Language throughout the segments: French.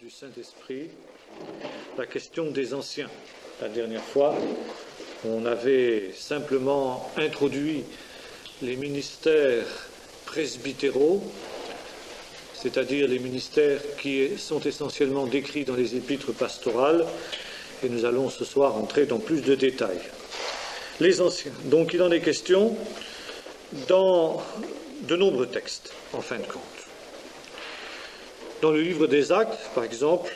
Du Saint-Esprit, la question des anciens. La dernière fois, on avait simplement introduit les ministères presbytéraux, c'est-à-dire les ministères qui sont essentiellement décrits dans les épîtres pastorales, et nous allons ce soir entrer dans plus de détails. Les anciens. Donc il en est question dans de nombreux textes, en fin de compte. Dans le livre des Actes, par exemple,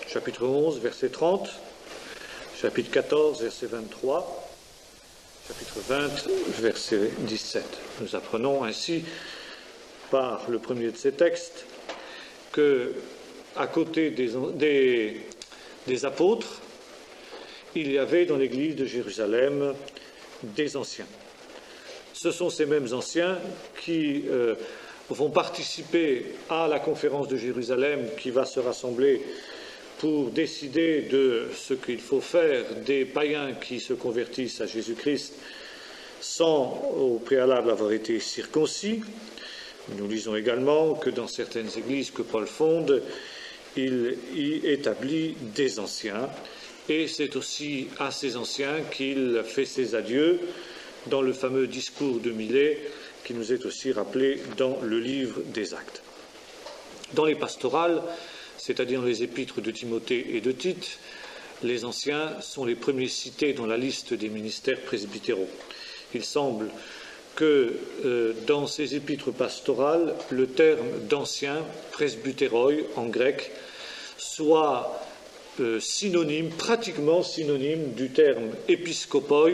chapitre 11, verset 30, chapitre 14, verset 23, chapitre 20, verset 17. Nous apprenons ainsi, par le premier de ces textes, que, à côté des apôtres, il y avait dans l'église de Jérusalem des anciens. Ce sont ces mêmes anciens qui vont participer à la conférence de Jérusalem qui va se rassembler pour décider de ce qu'il faut faire des païens qui se convertissent à Jésus-Christ sans au préalable avoir été circoncis. Nous lisons également que dans certaines églises que Paul fonde, il y établit des anciens, et c'est aussi à ces anciens qu'il fait ses adieux dans le fameux discours de Milet, qui nous est aussi rappelé dans le livre des Actes. Dans les pastorales, c'est-à-dire dans les épîtres de Timothée et de Tite, les anciens sont les premiers cités dans la liste des ministères presbytéraux. Il semble que dans ces épîtres pastorales, le terme d'ancien, presbytéroi en grec, soit synonyme, pratiquement synonyme du terme épiscopoi,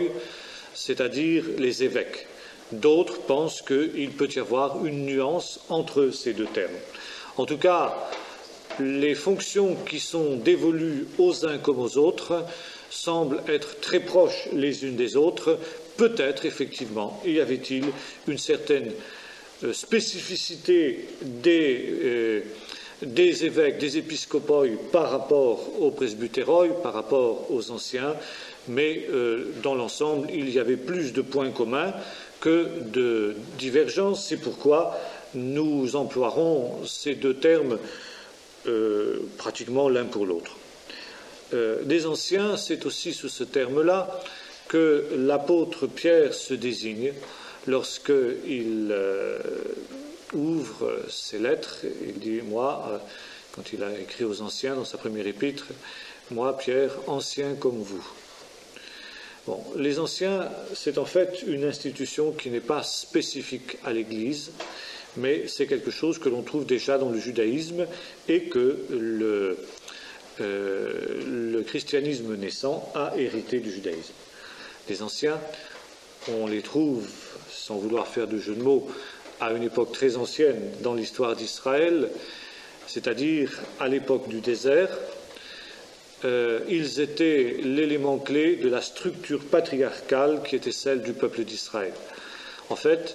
c'est-à-dire les évêques. D'autres pensent qu'il peut y avoir une nuance entre ces deux termes. En tout cas, les fonctions qui sont dévolues aux uns comme aux autres semblent être très proches les unes des autres. Peut-être, effectivement, y avait-il une certaine spécificité des évêques, des épiscopoi par rapport aux presbytéroi, par rapport aux anciens, mais dans l'ensemble, il y avait plus de points communs que de divergences. C'est pourquoi nous emploierons ces deux termes pratiquement l'un pour l'autre. Des anciens, c'est aussi sous ce terme-là que l'apôtre Pierre se désigne lorsqu'il ouvre ses lettres. Il dit, moi, quand il a écrit aux anciens dans sa première épître, moi, Pierre, ancien comme vous. Bon, les anciens, c'est en fait une institution qui n'est pas spécifique à l'Église, mais c'est quelque chose que l'on trouve déjà dans le judaïsme et que le christianisme naissant a hérité du judaïsme. Les anciens, on les trouve, sans vouloir faire de jeu de mots, à une époque très ancienne dans l'histoire d'Israël, c'est-à-dire à l'époque du désert. Ils étaient l'élément clé de la structure patriarcale qui était celle du peuple d'Israël. En fait,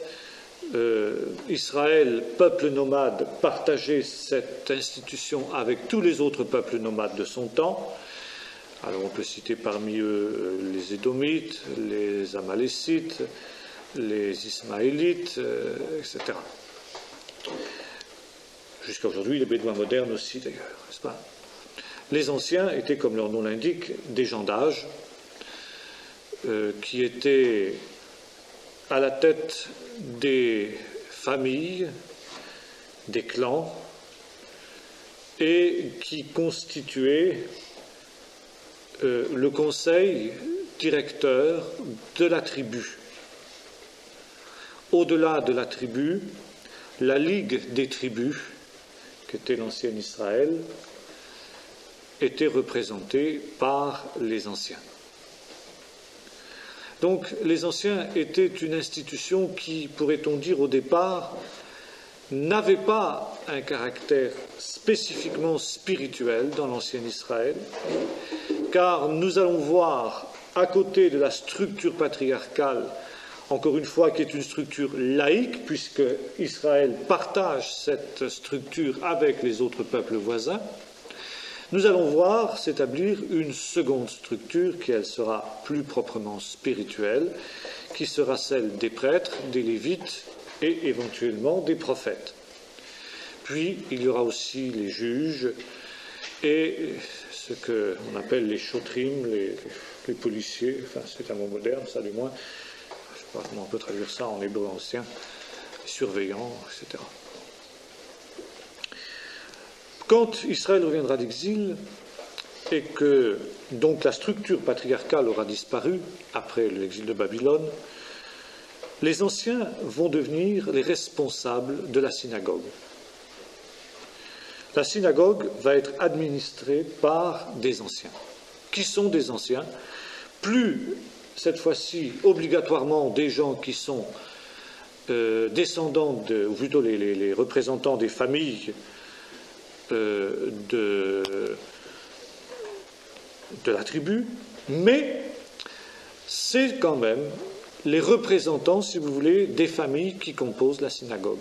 Israël, peuple nomade, partageait cette institution avec tous les autres peuples nomades de son temps. Alors on peut citer parmi eux les Édomites, les Amalécites, les Ismaélites, etc. Jusqu'à aujourd'hui, les Bédouins modernes aussi d'ailleurs, n'est-ce pas ? Les anciens étaient, comme leur nom l'indique, des gens d'âge qui étaient à la tête des familles, des clans, et qui constituaient le conseil directeur de la tribu. Au-delà de la tribu, la Ligue des tribus, qu'était l'ancien Israël, était représentée par les anciens. Donc les anciens étaient une institution qui, pourrait-on dire au départ, n'avait pas un caractère spécifiquement spirituel dans l'ancien Israël, car nous allons voir, à côté de la structure patriarcale, encore une fois, qui est une structure laïque, puisque Israël partage cette structure avec les autres peuples voisins, nous allons voir s'établir une seconde structure qui, elle, sera plus proprement spirituelle, qui sera celle des prêtres, des lévites et éventuellement des prophètes. Puis, il y aura aussi les juges et ce qu'on appelle les chotrim, les policiers, enfin c'est un mot moderne, ça du moins, je ne sais pas comment on peut traduire ça en hébreu ancien, les surveillants, etc. Quand Israël reviendra d'exil et que donc la structure patriarcale aura disparu après l'exil de Babylone, les anciens vont devenir les responsables de la synagogue. La synagogue va être administrée par des anciens. Qui sont des anciens? Plus, cette fois-ci, obligatoirement des gens qui sont descendants, ou plutôt les représentants des familles de la tribu, mais c'est quand même les représentants, si vous voulez, des familles qui composent la synagogue.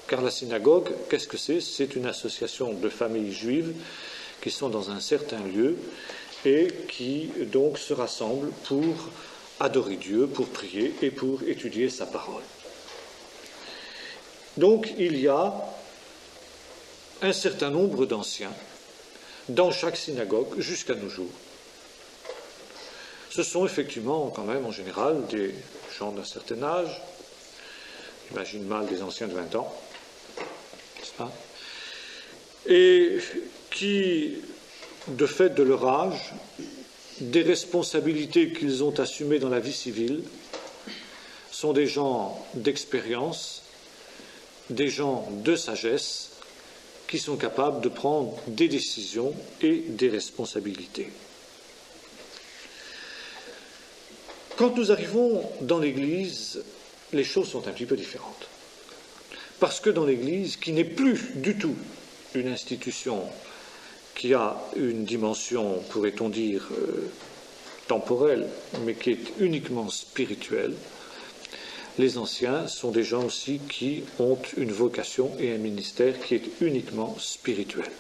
Car la synagogue, qu'est-ce que c'est? C'est une association de familles juives qui sont dans un certain lieu et qui donc se rassemblent pour adorer Dieu, pour prier et pour étudier sa parole. Donc il y a un certain nombre d'anciens dans chaque synagogue jusqu'à nos jours. Ce sont effectivement quand même en général des gens d'un certain âge, j'imagine mal des anciens de 20 ans, n'est-ce pas, et qui, de fait de leur âge, des responsabilités qu'ils ont assumées dans la vie civile, sont des gens d'expérience, des gens de sagesse, qui sont capables de prendre des décisions et des responsabilités. Quand nous arrivons dans l'Église, les choses sont un petit peu différentes. Parce que dans l'Église, qui n'est plus du tout une institution qui a une dimension, pourrait-on dire, temporelle, mais qui est uniquement spirituelle, les anciens sont des gens aussi qui ont une vocation et un ministère qui est uniquement spirituel.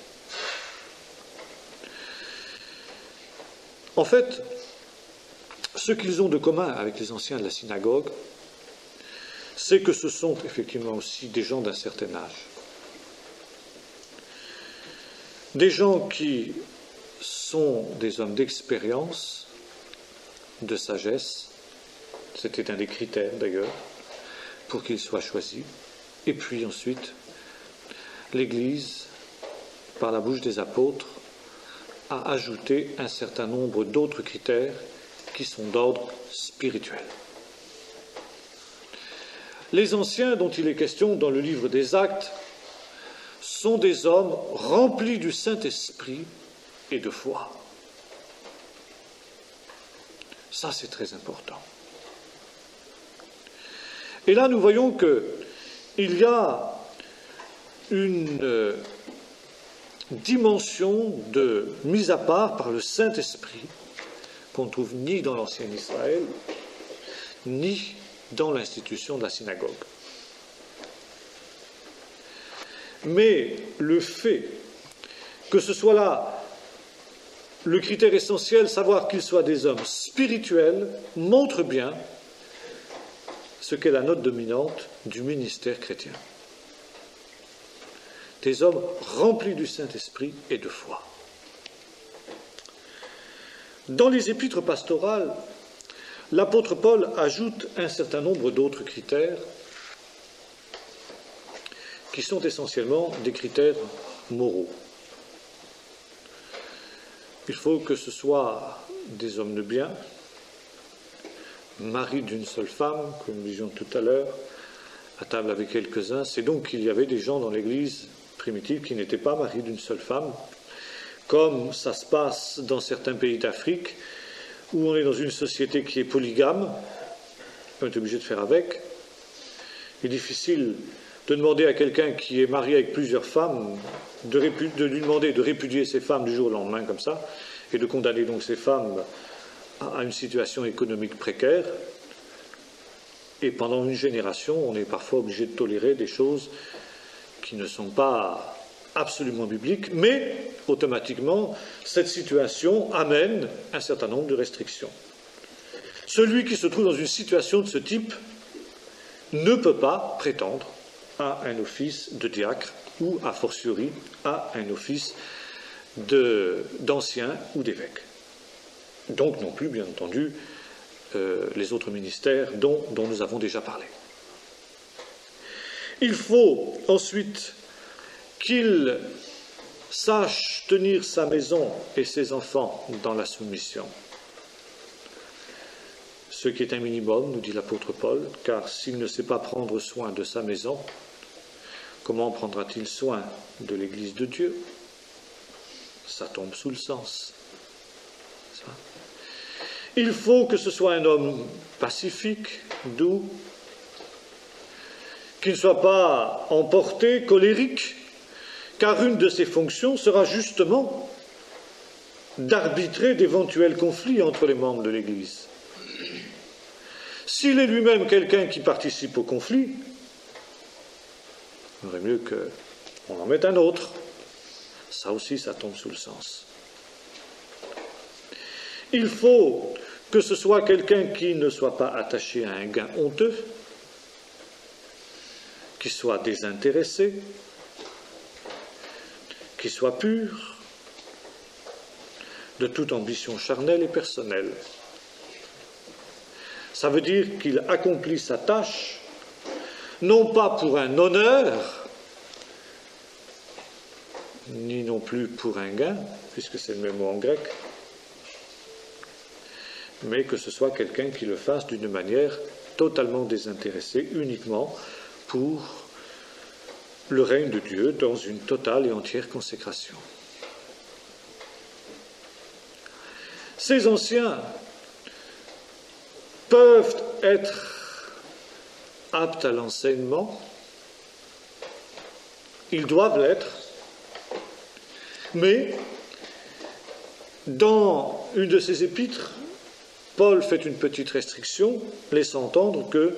En fait, ce qu'ils ont de commun avec les anciens de la synagogue, c'est que ce sont effectivement aussi des gens d'un certain âge. Des gens qui sont des hommes d'expérience, de sagesse. C'était un des critères d'ailleurs pour qu'ils soient choisis. Et puis ensuite, l'Église, par la bouche des apôtres, a ajouté un certain nombre d'autres critères qui sont d'ordre spirituel. Les anciens dont il est question dans le livre des Actes sont des hommes remplis du Saint-Esprit et de foi. Ça, c'est très important. Et là, nous voyons qu'il y a une dimension de mise à part par le Saint-Esprit qu'on ne trouve ni dans l'ancien Israël, ni dans l'institution de la synagogue. Mais le fait que ce soit là le critère essentiel, savoir qu'ils soient des hommes spirituels, montre bien ce qu'est la note dominante du ministère chrétien. Des hommes remplis du Saint-Esprit et de foi. Dans les épîtres pastorales, l'apôtre Paul ajoute un certain nombre d'autres critères qui sont essentiellement des critères moraux. Il faut que ce soit des hommes de bien, mari d'une seule femme, comme nous disions tout à l'heure, à table avec quelques-uns. C'est donc qu'il y avait des gens dans l'Église primitive qui n'étaient pas maris d'une seule femme, comme ça se passe dans certains pays d'Afrique, où on est dans une société qui est polygame, on est obligé de faire avec. Il est difficile de demander à quelqu'un qui est marié avec plusieurs femmes, de lui demander de répudier ses femmes du jour au lendemain comme ça, et de condamner donc ces femmes à une situation économique précaire. Et pendant une génération, on est parfois obligé de tolérer des choses qui ne sont pas absolument bibliques, mais automatiquement, cette situation amène un certain nombre de restrictions. Celui qui se trouve dans une situation de ce type ne peut pas prétendre à un office de diacre ou, a fortiori, à un office d'ancien ou d'évêque. Donc non plus, bien entendu, les autres ministères dont nous avons déjà parlé. Il faut ensuite qu'il sache tenir sa maison et ses enfants dans la soumission. Ce qui est un minimum, nous dit l'apôtre Paul, car s'il ne sait pas prendre soin de sa maison, comment prendra-t-il soin de l'Église de Dieu? Ça tombe sous le sens. Ça. Il faut que ce soit un homme pacifique, doux, qui ne soit pas emporté, colérique, car une de ses fonctions sera justement d'arbitrer d'éventuels conflits entre les membres de l'Église. S'il est lui-même quelqu'un qui participe au conflit, il vaudrait mieux qu'on en mette un autre. Ça aussi, ça tombe sous le sens. Il faut que ce soit quelqu'un qui ne soit pas attaché à un gain honteux, qui soit désintéressé, qui soit pur, de toute ambition charnelle et personnelle. Ça veut dire qu'il accomplit sa tâche, non pas pour un honneur, ni non plus pour un gain, puisque c'est le même mot en grec, mais que ce soit quelqu'un qui le fasse d'une manière totalement désintéressée, uniquement pour le règne de Dieu dans une totale et entière consécration. Ces anciens peuvent être aptes à l'enseignement, ils doivent l'être, mais dans une de ses épîtres, Paul fait une petite restriction, laissant entendre que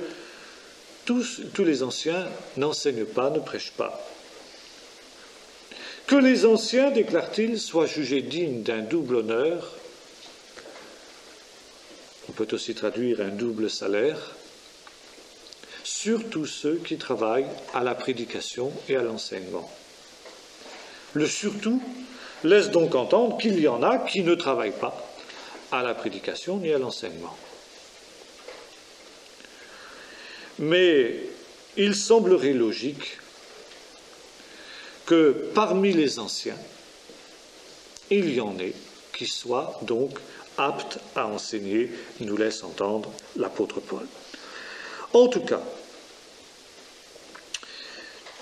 tous les anciens n'enseignent pas, ne prêchent pas. Que les anciens, déclare-t-il, soient jugés dignes d'un double honneur, on peut aussi traduire un double salaire, surtout ceux qui travaillent à la prédication et à l'enseignement. Le surtout laisse donc entendre qu'il y en a qui ne travaillent pas à la prédication ni à l'enseignement. Mais il semblerait logique que parmi les anciens, il y en ait qui soient donc aptes à enseigner, nous laisse entendre l'apôtre Paul. En tout cas,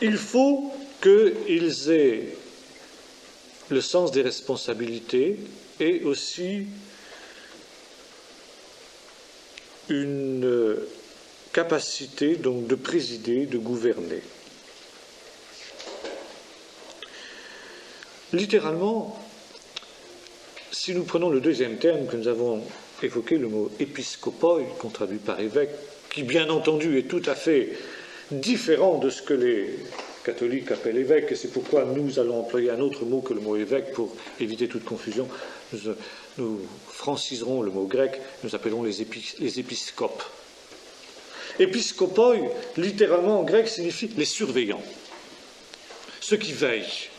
il faut qu'ils aient le sens des responsabilités et aussi une capacité donc de présider, de gouverner. Littéralement, si nous prenons le deuxième terme que nous avons évoqué, le mot épiscopoi, qu'on traduit par évêque, qui bien entendu est tout à fait différent de ce que les catholiques appellent évêque, et c'est pourquoi nous allons employer un autre mot que le mot évêque pour éviter toute confusion. Nous franciserons le mot grec, nous appellerons les épiscopes. Épiscopoi, littéralement en grec, signifie les surveillants, ceux qui veillent.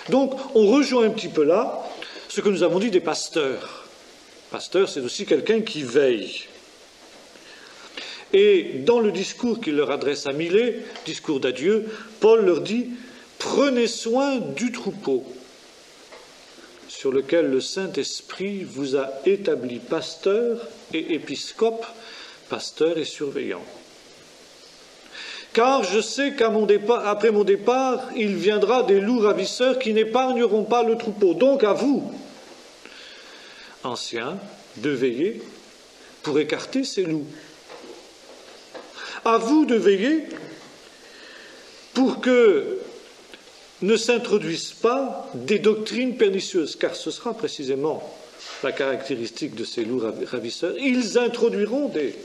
Donc, on rejoint un petit peu là ce que nous avons dit des pasteurs. Pasteur, c'est aussi quelqu'un qui veille. Et dans le discours qu'il leur adresse à Milet, discours d'adieu, Paul leur dit « Prenez soin du troupeau sur lequel le Saint-Esprit vous a établi pasteur et épiscope, pasteur et surveillant. Car je sais qu'après mon départ, il viendra des loups ravisseurs qui n'épargneront pas le troupeau. Donc à vous, anciens, de veiller pour écarter ces loups. À vous de veiller pour que ne s'introduisent pas des doctrines pernicieuses, car ce sera précisément la caractéristique de ces loups ravisseurs. Ils introduiront des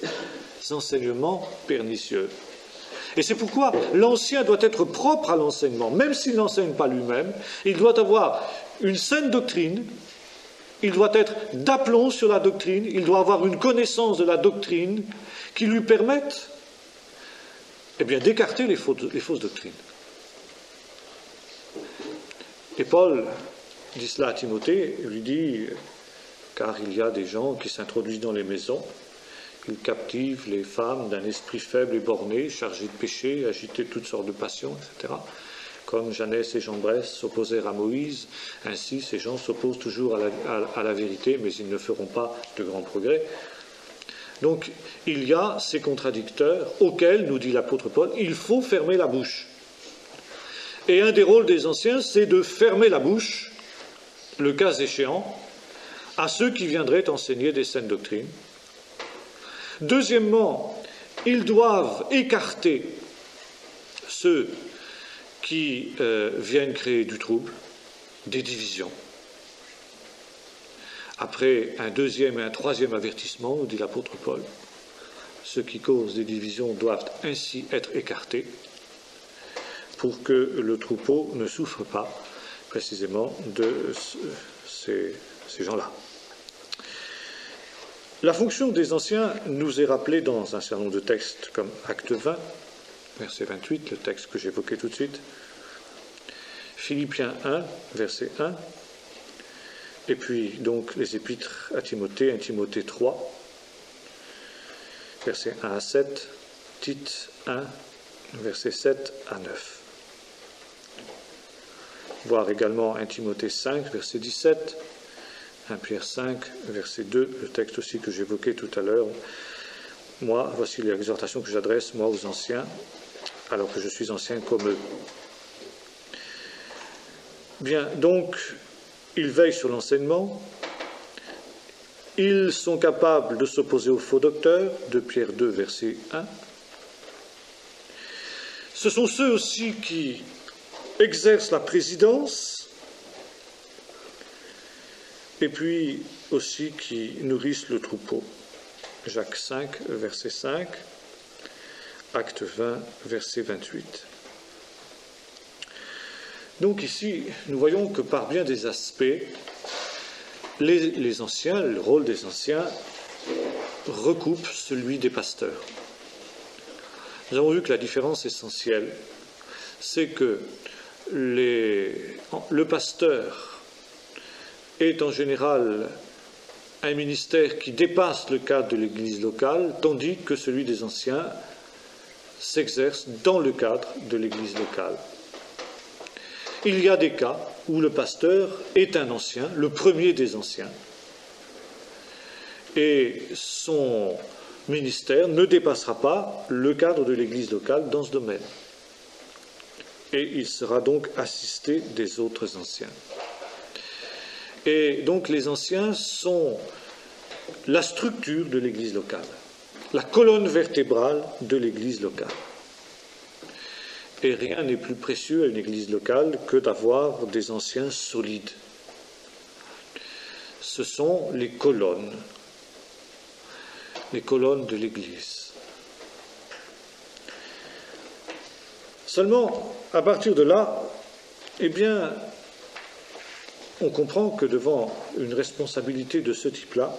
enseignements pernicieux. Et c'est pourquoi l'ancien doit être propre à l'enseignement. Même s'il n'enseigne pas lui-même, il doit avoir une saine doctrine, il doit être d'aplomb sur la doctrine, il doit avoir une connaissance de la doctrine qui lui permette d'écarter les fausses doctrines. Et Paul dit cela à Timothée, il lui dit, car il y a des gens qui s'introduisent dans les maisons, ils captivent les femmes d'un esprit faible et borné, chargé de péché, agité de toutes sortes de passions, etc. Comme Janès et Jambres s'opposèrent à Moïse, ainsi ces gens s'opposent toujours à la vérité, mais ils ne feront pas de grands progrès. Donc il y a ces contradicteurs auxquels, nous dit l'apôtre Paul, il faut fermer la bouche. Et un des rôles des anciens, c'est de fermer la bouche, le cas échéant, à ceux qui viendraient enseigner des saines doctrines. Deuxièmement, ils doivent écarter ceux qui viennent créer du trouble, des divisions. Après un deuxième et un troisième avertissement, nous dit l'apôtre Paul, ceux qui causent des divisions doivent ainsi être écartés pour que le troupeau ne souffre pas précisément de ces gens-là. La fonction des anciens nous est rappelée dans un certain nombre de textes comme Acte 20, verset 28, le texte que j'évoquais tout de suite, Philippiens 1, verset 1, et puis donc les épîtres à Timothée, 1 Timothée 3, versets 1 à 7, Tite 1, versets 7 à 9. Voir également 1 Timothée 5, verset 17, 1 Pierre 5, verset 2, le texte aussi que j'évoquais tout à l'heure. Moi, voici l'exhortation que j'adresse, moi, aux anciens, alors que je suis ancien comme eux. Bien, donc, ils veillent sur l'enseignement, ils sont capables de s'opposer aux faux docteurs, de Pierre 2, verset 1. Ce sont ceux aussi qui exercent la présidence, et puis aussi qui nourrissent le troupeau. Jacques 5, verset 5, Acte 20, verset 28. Donc ici, nous voyons que par bien des aspects, les anciens, le rôle des anciens, recoupe celui des pasteurs. Nous avons vu que la différence essentielle, c'est que le pasteur est en général un ministère qui dépasse le cadre de l'Église locale, tandis que celui des anciens s'exerce dans le cadre de l'Église locale. Il y a des cas où le pasteur est un ancien, le premier des anciens, et son ministère ne dépassera pas le cadre de l'Église locale dans ce domaine. Et il sera donc assisté des autres anciens. Et donc les anciens sont la structure de l'Église locale, la colonne vertébrale de l'Église locale. Et rien n'est plus précieux à une Église locale que d'avoir des anciens solides. Ce sont les colonnes de l'Église. Seulement, à partir de là, eh bien, on comprend que devant une responsabilité de ce type-là,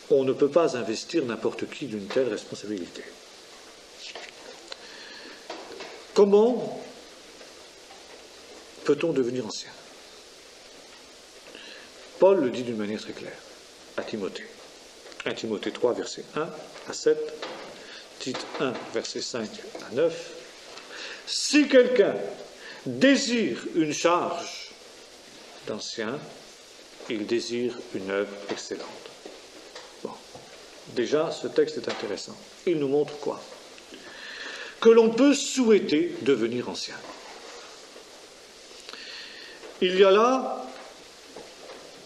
on ne peut pas investir n'importe qui d'une telle responsabilité. Comment peut-on devenir ancien? Paul le dit d'une manière très claire à Timothée. 1 Timothée 3, verset 1 à 7, Tite 1, verset 5 à 9. Si quelqu'un désire une charge d'ancien, il désire une œuvre excellente. Bon. Déjà, ce texte est intéressant. Il nous montre quoi? Que l'on peut souhaiter devenir ancien. Il y a là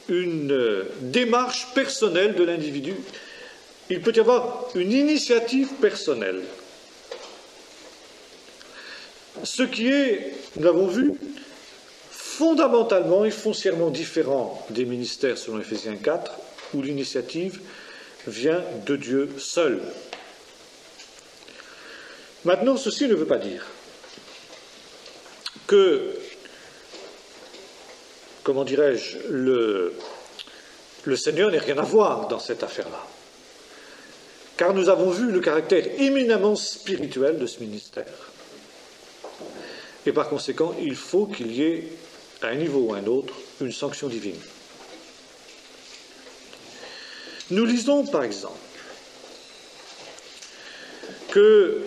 une démarche personnelle de l'individu. Il peut y avoir une initiative personnelle. Ce qui est, nous l'avons vu, fondamentalement et foncièrement différent des ministères selon Éphésiens 4, où l'initiative vient de Dieu seul. Maintenant, ceci ne veut pas dire que, comment dirais-je, le Seigneur n'ait rien à voir dans cette affaire-là. Car nous avons vu le caractère éminemment spirituel de ce ministère. Et par conséquent, il faut qu'il y ait, à un niveau ou à un autre, une sanction divine. Nous lisons, par exemple, que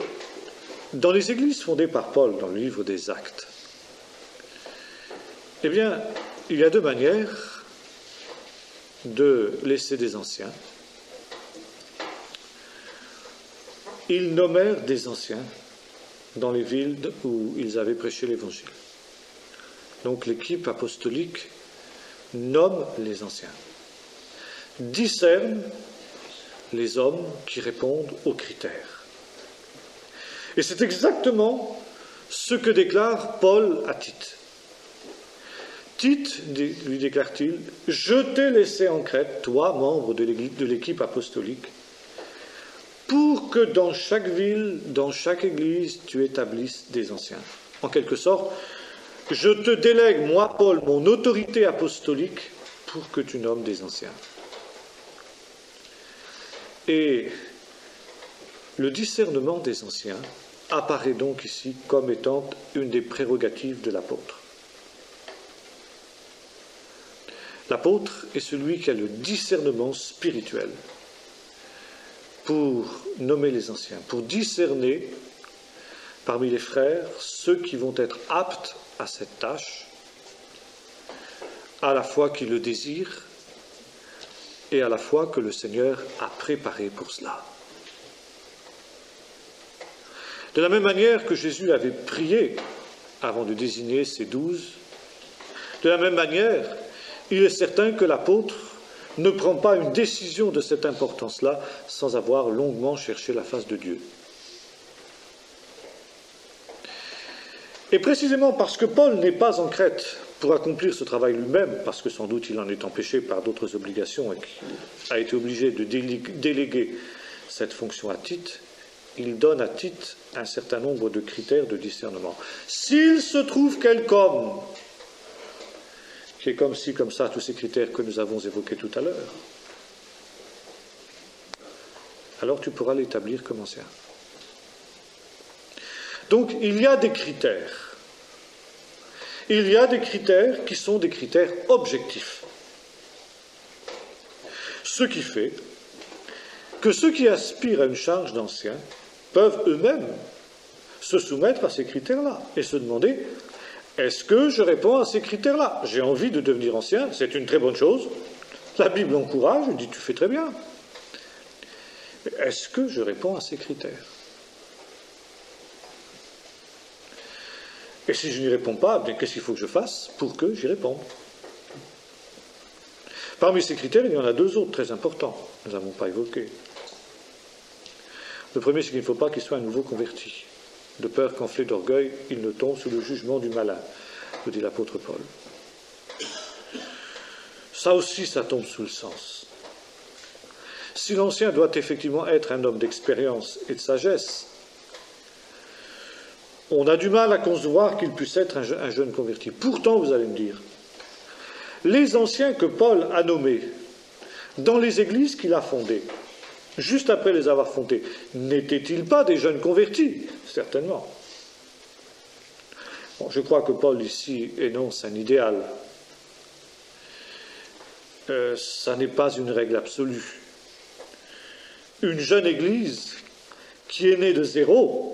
dans les églises fondées par Paul, dans le livre des Actes, eh bien, il y a deux manières de laisser des anciens. Ils nommèrent des anciens dans les villes où ils avaient prêché l'Évangile. Donc l'équipe apostolique nomme les anciens, discerne les hommes qui répondent aux critères. Et c'est exactement ce que déclare Paul à Tite. Tite, lui déclare-t-il, « Je t'ai laissé en Crète, toi, membre de l'équipe apostolique, pour que dans chaque ville, dans chaque église, tu établisses des anciens. » En quelque sorte, je te délègue, moi, Paul, mon autorité apostolique, pour que tu nommes des anciens. Et le discernement des anciens apparaît donc ici comme étant une des prérogatives de l'apôtre. L'apôtre est celui qui a le discernement spirituel pour nommer les anciens, pour discerner parmi les frères ceux qui vont être aptes à cette tâche, à la fois qui le désirent et à la fois que le Seigneur a préparé pour cela. De la même manière que Jésus avait prié avant de désigner ses 12, de la même manière, il est certain que l'apôtre ne prend pas une décision de cette importance-là sans avoir longuement cherché la face de Dieu. Et précisément parce que Paul n'est pas en Crète pour accomplir ce travail lui-même, parce que sans doute il en est empêché par d'autres obligations et qu'il a été obligé de déléguer cette fonction à Tite, il donne à Tite un certain nombre de critères de discernement. S'il se trouve quelqu'un qui est comme ci, comme ça, tous ces critères que nous avons évoqués tout à l'heure, alors tu pourras l'établir comme ancien. Donc il y a des critères. Il y a des critères qui sont des critères objectifs. Ce qui fait que ceux qui aspirent à une charge d'ancien peuvent eux-mêmes se soumettre à ces critères-là et se demander: est-ce que je réponds à ces critères-là? J'ai envie de devenir ancien, c'est une très bonne chose. La Bible encourage, elle dit tu fais très bien. Mais est-ce que je réponds à ces critères? Et si je n'y réponds pas, bien qu'est-ce qu'il faut que je fasse pour que j'y réponde? Parmi ces critères, il y en a deux autres très importants, nous n'avons pas évoqué. Le premier, c'est qu'il ne faut pas qu'il soit un nouveau converti. De peur qu'enflé d'orgueil, il ne tombe sous le jugement du malin, nous dit l'apôtre Paul. Ça aussi, ça tombe sous le sens. Si l'ancien doit effectivement être un homme d'expérience et de sagesse, on a du mal à concevoir qu'il puisse être un jeune converti. Pourtant, vous allez me dire, les anciens que Paul a nommés dans les églises qu'il a fondées, juste après les avoir fondées, n'étaient-ils pas des jeunes convertis? Certainement. Bon, je crois que Paul ici énonce un idéal. Ça n'est pas une règle absolue. Une jeune église qui est née de zéro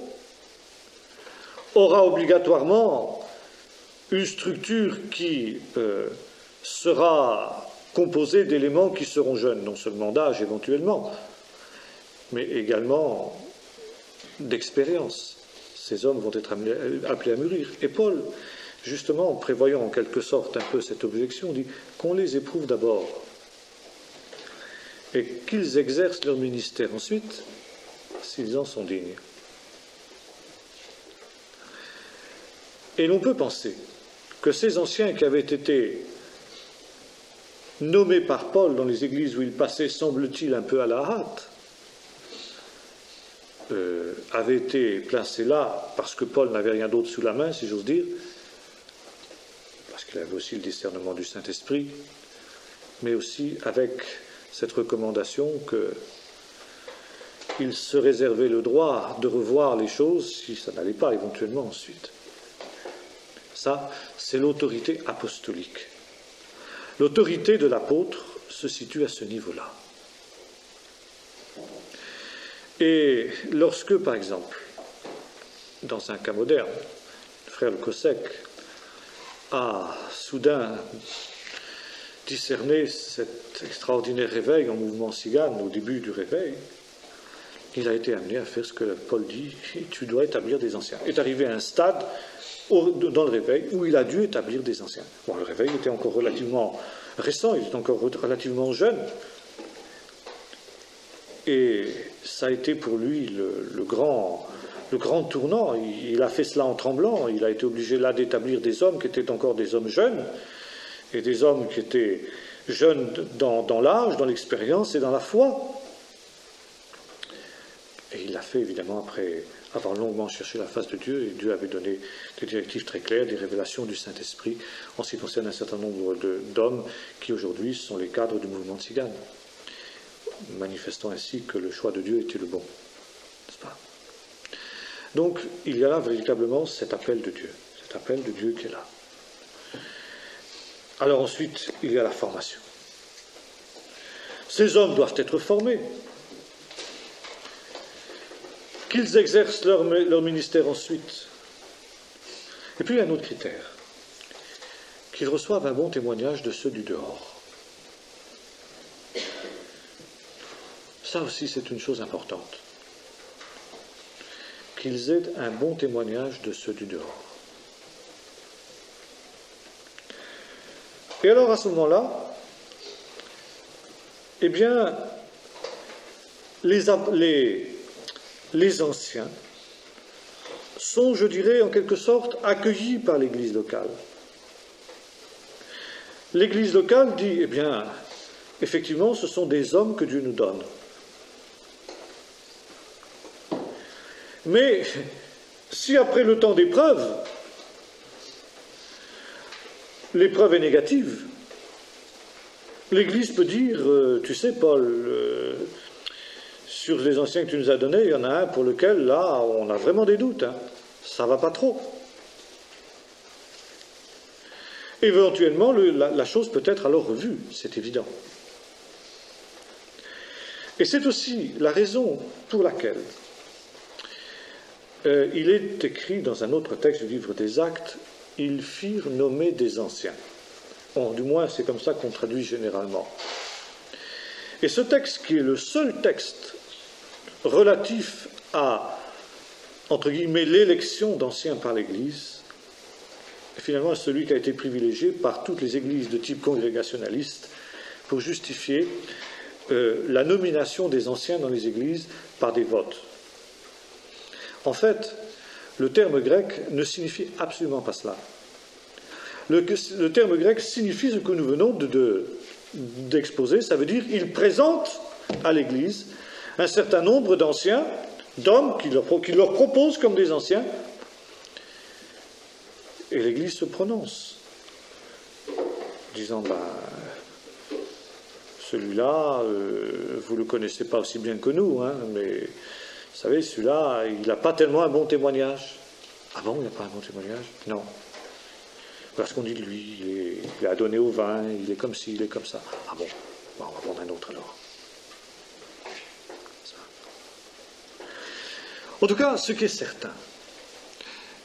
aura obligatoirement une structure qui sera composée d'éléments qui seront jeunes, non seulement d'âge éventuellement, mais également d'expérience. Ces hommes vont être appelés à mûrir. Et Paul, justement, en prévoyant en quelque sorte un peu cette objection, dit qu'on les éprouve d'abord et qu'ils exercent leur ministère ensuite s'ils en sont dignes. Et l'on peut penser que ces anciens qui avaient été nommés par Paul dans les églises où il passait, semble-t-il, un peu à la hâte, avaient été placés là parce que Paul n'avait rien d'autre sous la main, si j'ose dire, parce qu'il avait aussi le discernement du Saint-Esprit, mais aussi avec cette recommandation qu'il se réservait le droit de revoir les choses si ça n'allait pas éventuellement ensuite. Ça, c'est l'autorité apostolique. L'autorité de l'apôtre se situe à ce niveau-là. Et lorsque, par exemple, dans un cas moderne, le frère Le Cossec a soudain discerné cet extraordinaire réveil en mouvement cigane au début du réveil, il a été amené à faire ce que Paul dit, tu dois établir des anciens. Il est arrivé à un stade dans le réveil où il a dû établir des anciens. Bon, le réveil était encore relativement récent, il était encore relativement jeune, et ça a été pour lui le grand tournant. Il a fait cela en tremblant, il a été obligé là d'établir des hommes qui étaient encore des hommes jeunes, et des hommes qui étaient jeunes dans l'âge, dans l'expérience et dans la foi. Et il l'a fait évidemment après avoir longuement cherché la face de Dieu, et Dieu avait donné des directives très claires, des révélations du Saint-Esprit en ce qui concerne un certain nombre d'hommes qui aujourd'hui sont les cadres du mouvement de Tzigane, manifestant ainsi que le choix de Dieu était le bon, n'est-ce pas? Donc il y a là véritablement cet appel de Dieu qui est là. Alors ensuite, il y a la formation. Ces hommes doivent être formés, qu'ils exercent leur ministère ensuite. Et puis il y a un autre critère, qu'ils reçoivent un bon témoignage de ceux du dehors. Ça aussi, c'est une chose importante. Qu'ils aient un bon témoignage de ceux du dehors. Et alors, à ce moment-là, eh bien, les anciens sont, je dirais, en quelque sorte, accueillis par l'Église locale. L'Église locale dit, eh bien, effectivement, ce sont des hommes que Dieu nous donne. Mais si après le temps d'épreuve, l'épreuve est négative, l'Église peut dire, tu sais Paul, sur les anciens que tu nous as donnés, il y en a un pour lequel, là, on a vraiment des doutes, hein, ça ne va pas trop. Éventuellement, la chose peut être alors revue, c'est évident. Et c'est aussi la raison pour laquelle il est écrit dans un autre texte du livre des Actes, ils firent nommer des anciens. Bon, du moins, c'est comme ça qu'on traduit généralement. Et ce texte, qui est le seul texte relatif à, entre guillemets, l'élection d'anciens par l'Église, est finalement celui qui a été privilégié par toutes les églises de type congrégationaliste pour justifier la nomination des anciens dans les églises par des votes. En fait, le terme grec ne signifie absolument pas cela. Le terme grec signifie ce que nous venons d'exposer, ça veut dire qu'il présente à l'Église un certain nombre d'anciens, d'hommes qu'il leur propose comme des anciens, et l'Église se prononce, disant, celui-là, vous ne le connaissez pas aussi bien que nous, hein, mais vous savez, celui-là, il n'a pas tellement un bon témoignage. Ah bon, il n'a pas un bon témoignage? Non. Voilà ce qu'on dit de lui, il a donné au vin, il est comme ci, il est comme ça. Ah bon, on va prendre un autre alors. En tout cas, ce qui est certain,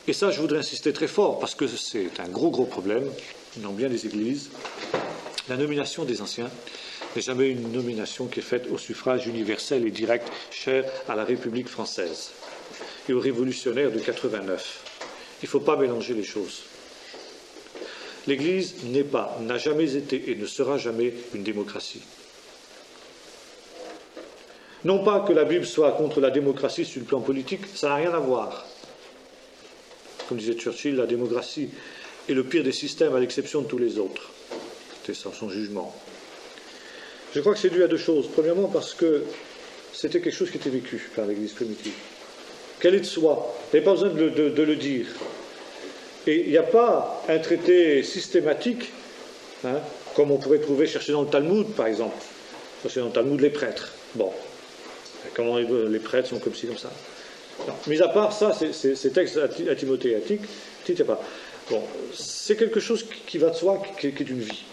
et ça je voudrais insister très fort, parce que c'est un gros problème dans bien des églises, la nomination des anciens n'est jamais une nomination qui est faite au suffrage universel et direct, cher à la République française et aux révolutionnaires de 89. Il ne faut pas mélanger les choses. L'Église n'a jamais été et ne sera jamais une démocratie. Non pas que la Bible soit contre la démocratie sur le plan politique, ça n'a rien à voir. Comme disait Churchill, la démocratie est le pire des systèmes à l'exception de tous les autres. C'était son jugement. Je crois que c'est dû à deux choses. Premièrement, parce que c'était quelque chose qui était vécu par l'Église primitive. Qu'elle est de soi. Il n'y avait pas besoin de le dire. Et il n'y a pas un traité systématique, hein, comme on pourrait trouver, chercher dans le Talmud, par exemple. Chercher dans le Talmud les prêtres. Bon. Comment les prêtres sont comme ci, comme ça. Non. Mis à part ça, ces textes timothéatiques, il n'y a pas. Bon. C'est quelque chose qui va de soi, qui est une vie.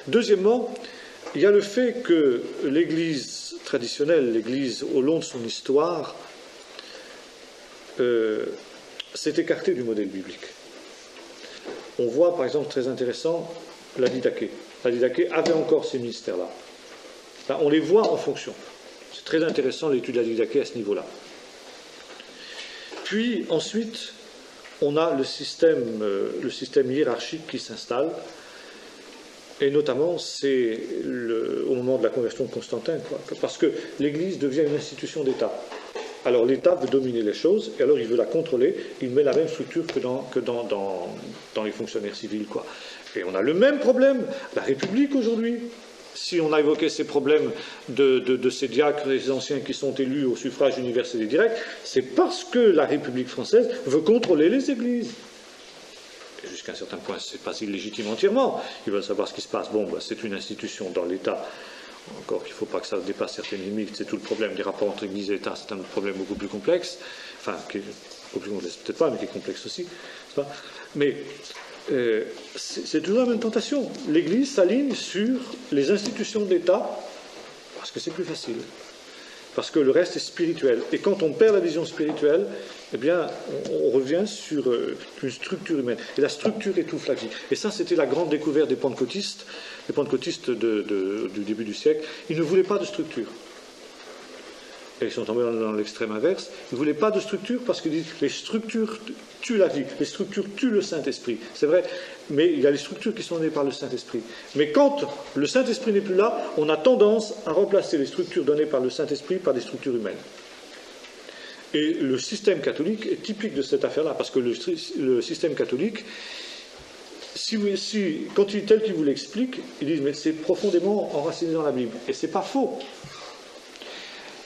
Deuxièmement, il y a le fait que l'Église traditionnelle, l'Église au long de son histoire, s'est écartée du modèle biblique. On voit, par exemple, très intéressant, la Didaché. La Didaché avait encore ces ministères-là. Là, on les voit en fonction. C'est très intéressant l'étude de la Didaché à ce niveau-là. Puis, ensuite, on a le système hiérarchique qui s'installe. Et notamment, c'est au moment de la conversion de Constantin, quoi, parce que l'Église devient une institution d'État. Alors l'État veut dominer les choses, et alors il veut la contrôler, il met la même structure que dans les fonctionnaires civils, quoi. Et on a le même problème, la République aujourd'hui. Si on a évoqué ces problèmes de ces diacres et ces anciens qui sont élus au suffrage universel et direct, c'est parce que la République française veut contrôler les églises. Jusqu'à un certain point, ce n'est pas illégitime entièrement. Ils veulent savoir ce qui se passe. Bon, c'est une institution dans l'État. Encore qu'il ne faut pas que ça dépasse certaines limites. C'est tout le problème des rapports entre Église et État. C'est un problème beaucoup plus complexe. Enfin, qui est beaucoup plus complexe, peut-être pas, mais qui est complexe aussi. Pas. Mais c'est toujours la même tentation. L'Église s'aligne sur les institutions de l'État parce que c'est plus facile. Parce que le reste est spirituel. Et quand on perd la vision spirituelle, eh bien, on revient sur une structure humaine. Et la structure étouffe la vie. Et ça, c'était la grande découverte des pentecôtistes. Les pentecôtistes du début du siècle. Ils ne voulaient pas de structure. Et ils sont tombés dans l'extrême inverse. Ils ne voulaient pas de structure parce qu'ils disent les structures tuent la vie. Les structures tuent le Saint-Esprit. C'est vrai, mais il y a les structures qui sont données par le Saint-Esprit. Mais quand le Saint-Esprit n'est plus là, on a tendance à remplacer les structures données par le Saint-Esprit par des structures humaines. Et le système catholique est typique de cette affaire-là, parce que le système catholique, quand tel qu'il vous l'explique, ils disent mais c'est profondément enraciné dans la Bible. Et ce n'est pas faux.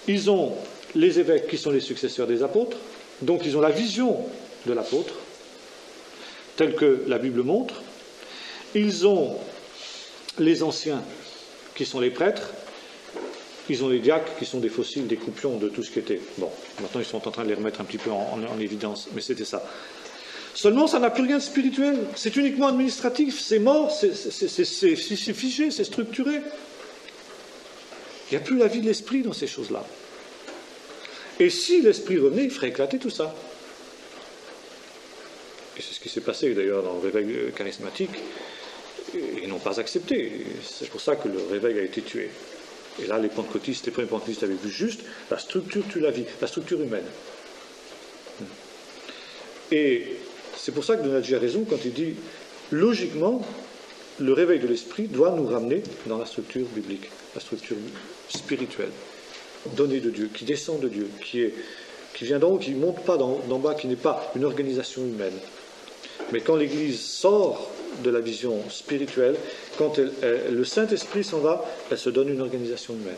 Ils ont les évêques qui sont les successeurs des apôtres, donc ils ont la vision de l'apôtre, telle que la Bible montre. Ils ont les anciens qui sont les prêtres. Ils ont les diacres qui sont des fossiles, des coupions de tout ce qui était. Bon, maintenant ils sont en train de les remettre un petit peu en évidence, mais c'était ça. Seulement, ça n'a plus rien de spirituel. C'est uniquement administratif, c'est mort, c'est figé, c'est structuré. Il n'y a plus la vie de l'esprit dans ces choses-là. Et si l'esprit revenait, il ferait éclater tout ça. Et c'est ce qui s'est passé d'ailleurs dans le réveil charismatique. Ils n'ont pas accepté. C'est pour ça que le réveil a été tué. Et là, les premiers pentecôtistes avaient vu juste la structure tue la vie, la structure humaine. Et c'est pour ça que Donati a raison quand il dit, logiquement, le réveil de l'esprit doit nous ramener dans la structure biblique, la structure spirituelle, donnée de Dieu, qui descend de Dieu, qui vient d'en haut, qui ne monte pas d'en bas, qui n'est pas une organisation humaine. Mais quand l'Église sort de la vision spirituelle, quand le Saint-Esprit s'en va, elle se donne une organisation humaine.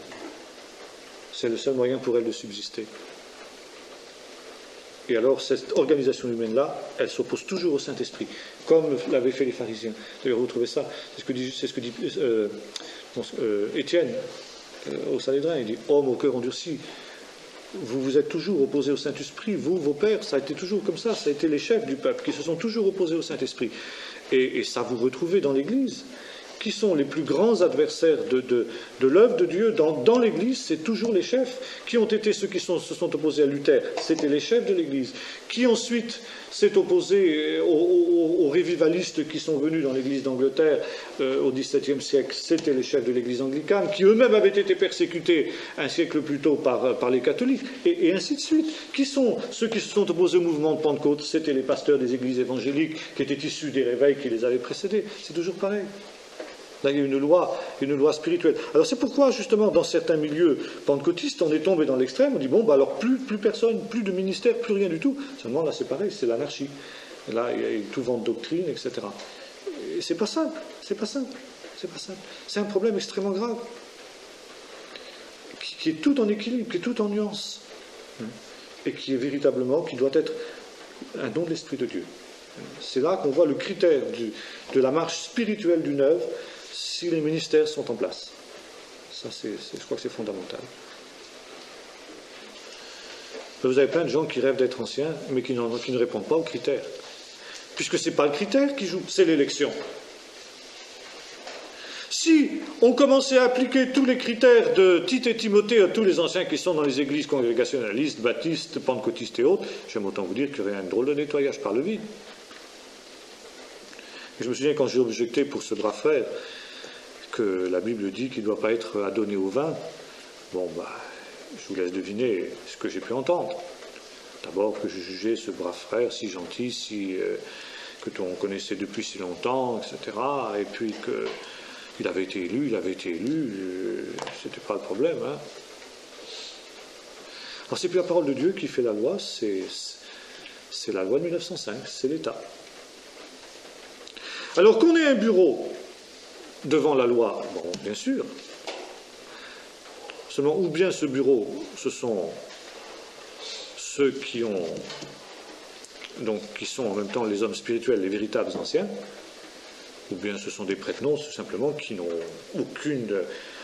C'est le seul moyen pour elle de subsister. Et alors, cette organisation humaine-là, elle s'oppose toujours au Saint-Esprit, comme l'avaient fait les pharisiens. D'ailleurs, vous trouvez ça, c'est ce que dit Étienne au Sanhédrin. Il dit « Homme au cœur endurci, vous vous êtes toujours opposés au Saint-Esprit, vous, vos pères, ça a été toujours comme ça, ça a été les chefs du peuple qui se sont toujours opposés au Saint-Esprit. Et ça vous retrouvez dans l'Église. Qui sont les plus grands adversaires de l'œuvre de Dieu dans l'Église? C'est toujours les chefs. Qui ont été ceux qui se sont opposés à Luther? C'était les chefs de l'Église. Qui ensuite s'est opposé aux révivalistes qui sont venus dans l'Église d'Angleterre au XVIIe siècle? C'était les chefs de l'Église anglicane, qui eux-mêmes avaient été persécutés un siècle plus tôt par les catholiques, et ainsi de suite. Qui sont ceux qui se sont opposés au mouvement de Pentecôte? C'était les pasteurs des églises évangéliques qui étaient issus des réveils qui les avaient précédés. C'est toujours pareil. Là, il y a une loi spirituelle. Alors c'est pourquoi, justement, dans certains milieux pentecôtistes, on est tombé dans l'extrême, on dit, bon, bah alors plus personne, plus de ministère, plus rien du tout. Seulement, là, c'est pareil, c'est l'anarchie. Et là, il y a tout vent de doctrine, etc. Et c'est pas simple, c'est pas simple, c'est pas simple. C'est un problème extrêmement grave. qui est tout en équilibre, qui est tout en nuance, et qui est véritablement, qui doit être un don de l'Esprit de Dieu. C'est là qu'on voit le critère de la marche spirituelle d'une œuvre, si les ministères sont en place. Ça, je crois que c'est fondamental. Vous avez plein de gens qui rêvent d'être anciens, mais qui ne répondent pas aux critères. Puisque ce n'est pas le critère qui joue, c'est l'élection. Si on commençait à appliquer tous les critères de Tite et Timothée à tous les anciens qui sont dans les églises congrégationalistes, baptistes, pentecôtistes et autres, j'aime autant vous dire qu'il y aurait un drôle de nettoyage par le vide. Et je me souviens quand j'ai objecté pour ce brave frère que la Bible dit qu'il ne doit pas être adonné au vin, bon, je vous laisse deviner ce que j'ai pu entendre. D'abord que je jugeais ce brave frère si gentil, que l'on connaissait depuis si longtemps, etc. Et puis qu'il avait été élu, c'était pas le problème. Hein. Alors c'est plus la parole de Dieu qui fait la loi, c'est la loi de 1905, c'est l'État. Alors qu'on ait un bureau devant la loi, bon, bien sûr. Seulement, ou bien ce bureau, ce sont ceux qui sont en même temps les hommes spirituels, les véritables anciens, ou bien ce sont des prêtres non, tout simplement, qui n'ont aucune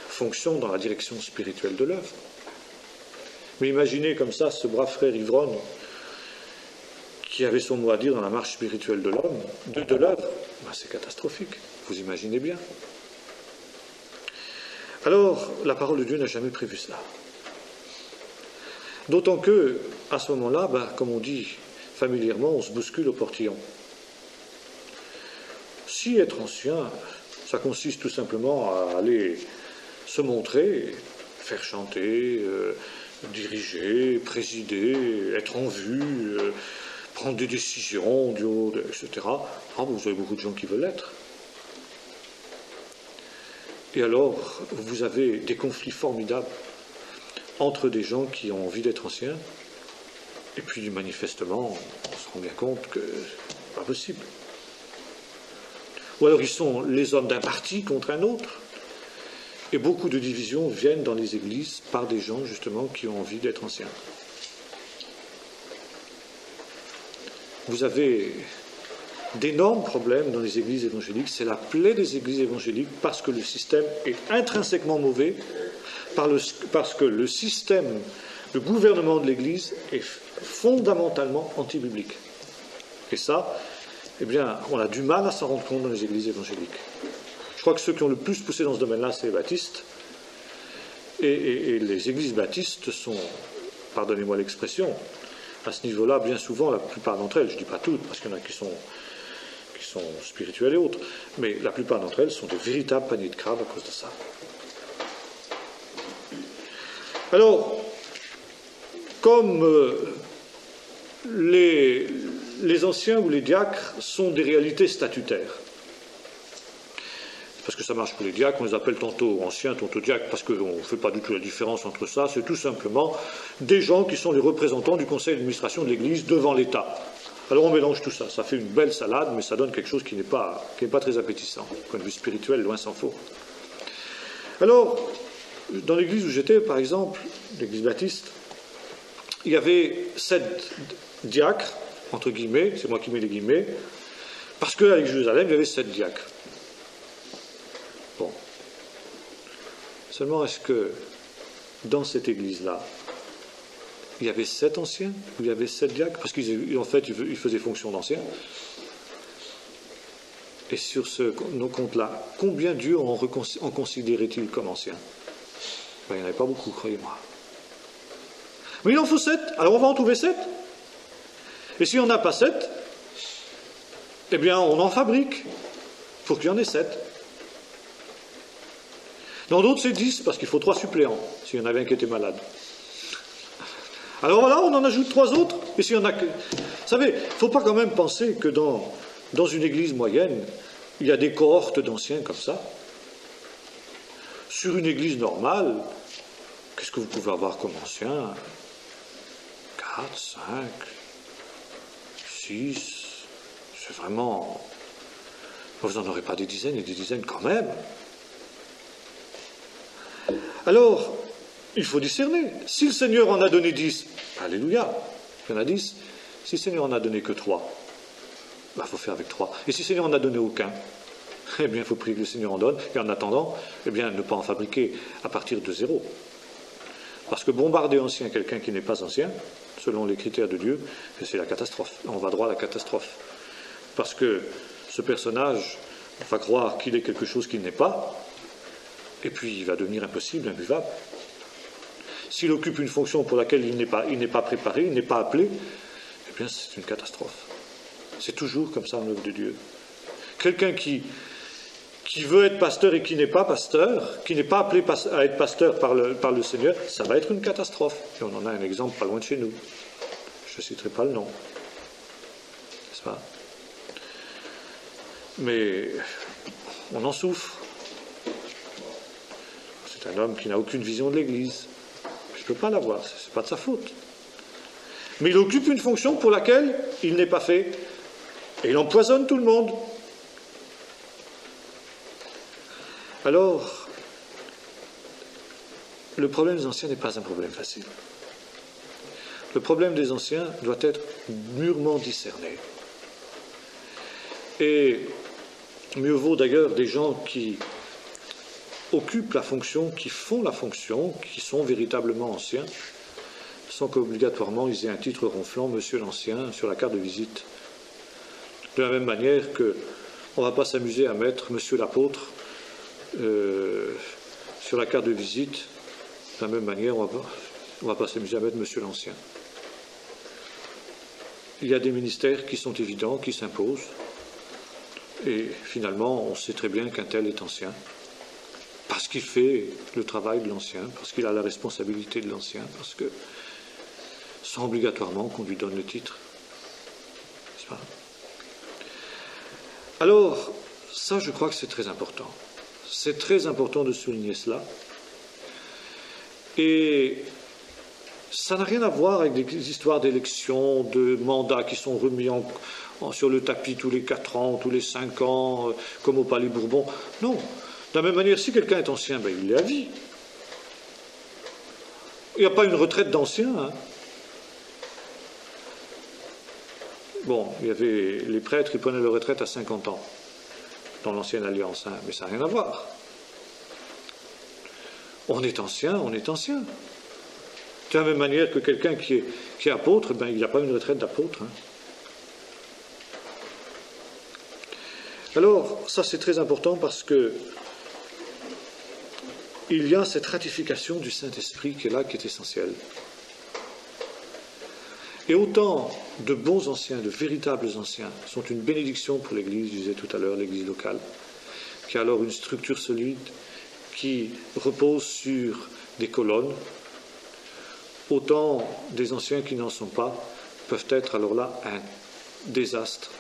fonction dans la direction spirituelle de l'œuvre. Mais imaginez comme ça ce brave frère ivrogne qui avait son mot à dire dans la marche spirituelle de l'homme, de l'œuvre, c'est catastrophique, vous imaginez bien. Alors, la parole de Dieu n'a jamais prévu cela. D'autant que, à ce moment-là, comme on dit familièrement, on se bouscule au portillon. Si être ancien, ça consiste tout simplement à aller se montrer, faire chanter, diriger, présider, être en vue, prendre des décisions, etc. Vous avez beaucoup de gens qui veulent l'être. Et alors, vous avez des conflits formidables entre des gens qui ont envie d'être anciens, et puis manifestement, on se rend bien compte que c'est pas possible. Ou alors ils sont les hommes d'un parti contre un autre, et beaucoup de divisions viennent dans les églises par des gens justement qui ont envie d'être anciens. Vous avez d'énormes problèmes dans les églises évangéliques, c'est la plaie des églises évangéliques parce que le système est intrinsèquement mauvais, parce que le système, le gouvernement de l'église est fondamentalement anti-biblique. Et ça, on a du mal à s'en rendre compte dans les églises évangéliques. Je crois que ceux qui ont le plus poussé dans ce domaine-là, c'est les baptistes. Et les églises baptistes sont, pardonnez-moi l'expression, à ce niveau-là, bien souvent, la plupart d'entre elles, je ne dis pas toutes, parce qu'il y en a qui sont spirituelles et autres, mais la plupart d'entre elles sont de véritables paniers de crabes à cause de ça. Alors, comme les anciens ou les diacres sont des réalités statutaires, parce que ça marche pour les diacres, on les appelle tantôt anciens, tantôt diacres, parce qu'on ne fait pas du tout la différence entre ça, c'est tout simplement des gens qui sont les représentants du conseil d'administration de l'Église devant l'État. Alors on mélange tout ça, ça fait une belle salade, mais ça donne quelque chose qui n'est pas très appétissant, du point de vue spirituel, loin s'en faut. Alors, dans l'église où j'étais, par exemple, l'église baptiste, il y avait 7 diacres, entre guillemets, c'est moi qui mets les guillemets, parce qu'à Jérusalem, il y avait 7 diacres. Bon. Seulement, est-ce que dans cette église-là, il y avait 7 anciens, ou il y avait 7 diacres, parce qu'en fait, ils faisaient fonction d'anciens. Et sur nos comptes-là, combien Dieu en considérait-il comme anciens? Il n'y en avait pas beaucoup, croyez-moi. Mais il en faut 7, alors on va en trouver 7. Et s'il n'y en a pas 7, eh bien on en fabrique pour qu'il y en ait 7. Dans d'autres c'est 10, parce qu'il faut 3 suppléants, s'il y en avait un qui était malade. Alors voilà, on en ajoute 3 autres, et s'il y en a que... Vous savez, il ne faut pas quand même penser que dans une église moyenne, il y a des cohortes d'anciens comme ça. Sur une église normale, qu'est-ce que vous pouvez avoir comme anciens? 4, 5, 6, c'est vraiment... Vous n'en aurez pas des dizaines et des dizaines quand même. Alors, il faut discerner. Si le Seigneur en a donné 10, alléluia, il y en a 10. Si le Seigneur en a donné que 3, il faut faire avec 3. Et si le Seigneur en a donné aucun, eh bien, il faut prier que le Seigneur en donne, et en attendant, eh bien, ne pas en fabriquer à partir de 0. Parce que bombarder ancien quelqu'un qui n'est pas ancien, selon les critères de Dieu, c'est la catastrophe. On va droit à la catastrophe. Parce que ce personnage va croire qu'il est quelque chose qu'il n'est pas, et puis il va devenir impossible, imbuvable. S'il occupe une fonction pour laquelle il n'est pas préparé, il n'est pas appelé, eh bien c'est une catastrophe. C'est toujours comme ça en œuvre de Dieu. Quelqu'un qui veut être pasteur et qui n'est pas pasteur, qui n'est pas appelé à être pasteur par le Seigneur, ça va être une catastrophe. Et on en a un exemple pas loin de chez nous. Je ne citerai pas le nom. N'est-ce pas? Mais on en souffre. C'est un homme qui n'a aucune vision de l'Église. Je ne peux pas l'avoir, ce n'est pas de sa faute. Mais il occupe une fonction pour laquelle il n'est pas fait. Et il empoisonne tout le monde. Alors, le problème des anciens n'est pas un problème facile. Le problème des anciens doit être mûrement discerné. Et mieux vaut d'ailleurs des gens qui occupent la fonction, qui font la fonction, qui sont véritablement anciens, sans qu'obligatoirement ils aient un titre ronflant, Monsieur l'Ancien, sur la carte de visite. De la même manière qu'on ne va pas s'amuser à mettre Monsieur l'Apôtre sur la carte de visite, de la même manière, on ne va pas s'amuser à mettre Monsieur l'Ancien. Il y a des ministères qui sont évidents, qui s'imposent, et finalement, on sait très bien qu'un tel est ancien, parce qu'il fait le travail de l'ancien, parce qu'il a la responsabilité de l'ancien, parce que, sans obligatoirement qu'on lui donne le titre. N'est-ce pas? Alors, ça, je crois que c'est très important. C'est très important de souligner cela. Et ça n'a rien à voir avec des histoires d'élections, de mandats qui sont remis sur le tapis tous les 4 ans, tous les 5 ans, comme au Palais Bourbon. Non. De la même manière, si quelqu'un est ancien, il est à vie. Il n'y a pas une retraite d'ancien. Hein. Bon, il y avait les prêtres qui prenaient leur retraite à 50 ans, dans l'ancienne alliance, hein, mais ça n'a rien à voir. On est ancien, on est ancien. De la même manière que quelqu'un qui est apôtre, il n'a pas une retraite d'apôtre. Hein. Alors, ça c'est très important parce que il y a cette ratification du Saint-Esprit qui est là, qui est essentielle. Et autant de bons anciens, de véritables anciens, sont une bénédiction pour l'Église, je disais tout à l'heure, l'Église locale, qui a alors une structure solide, qui repose sur des colonnes, autant des anciens qui n'en sont pas peuvent être alors là un désastre.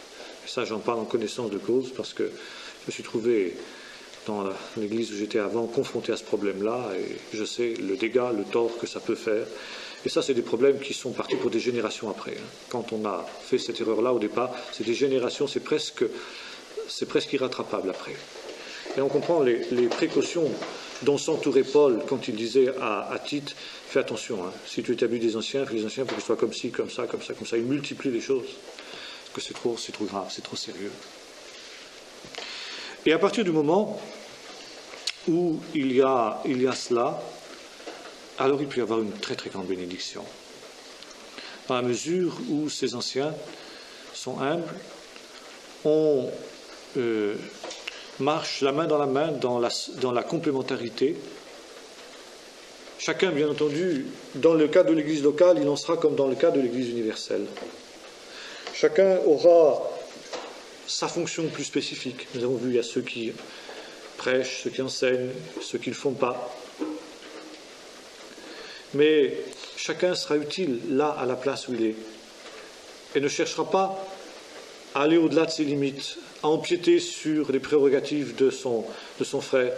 Et ça, j'en parle en connaissance de cause, parce que je me suis trouvé dans l'église où j'étais avant confronté à ce problème-là, et je sais le dégât, le tort que ça peut faire. Et ça, c'est des problèmes qui sont partis pour des générations après. Hein. Quand on a fait cette erreur-là au départ, c'est des générations, c'est presque irrattrapable après. Et on comprend les précautions dont s'entourait Paul quand il disait à Tite, fais attention, hein, si tu établis des anciens, fais les anciens, il faut qu'ils soient comme ci, comme ça, comme ça, comme ça. Il multiplie les choses, parce que c'est trop grave, c'est trop sérieux. Et à partir du moment où il y a cela, alors il peut y avoir une très très grande bénédiction. Dans la mesure où ces anciens sont humbles, on marche la main dans la complémentarité. Chacun, bien entendu, dans le cas de l'Église locale, il en sera comme dans le cas de l'Église universelle. Chacun aura sa fonction plus spécifique. Nous avons vu, il y a ceux qui prêchent, ceux qui enseignent, ceux qui ne le font pas. Mais chacun sera utile là, à la place où il est, et ne cherchera pas à aller au-delà de ses limites, à empiéter sur les prérogatives de son frère.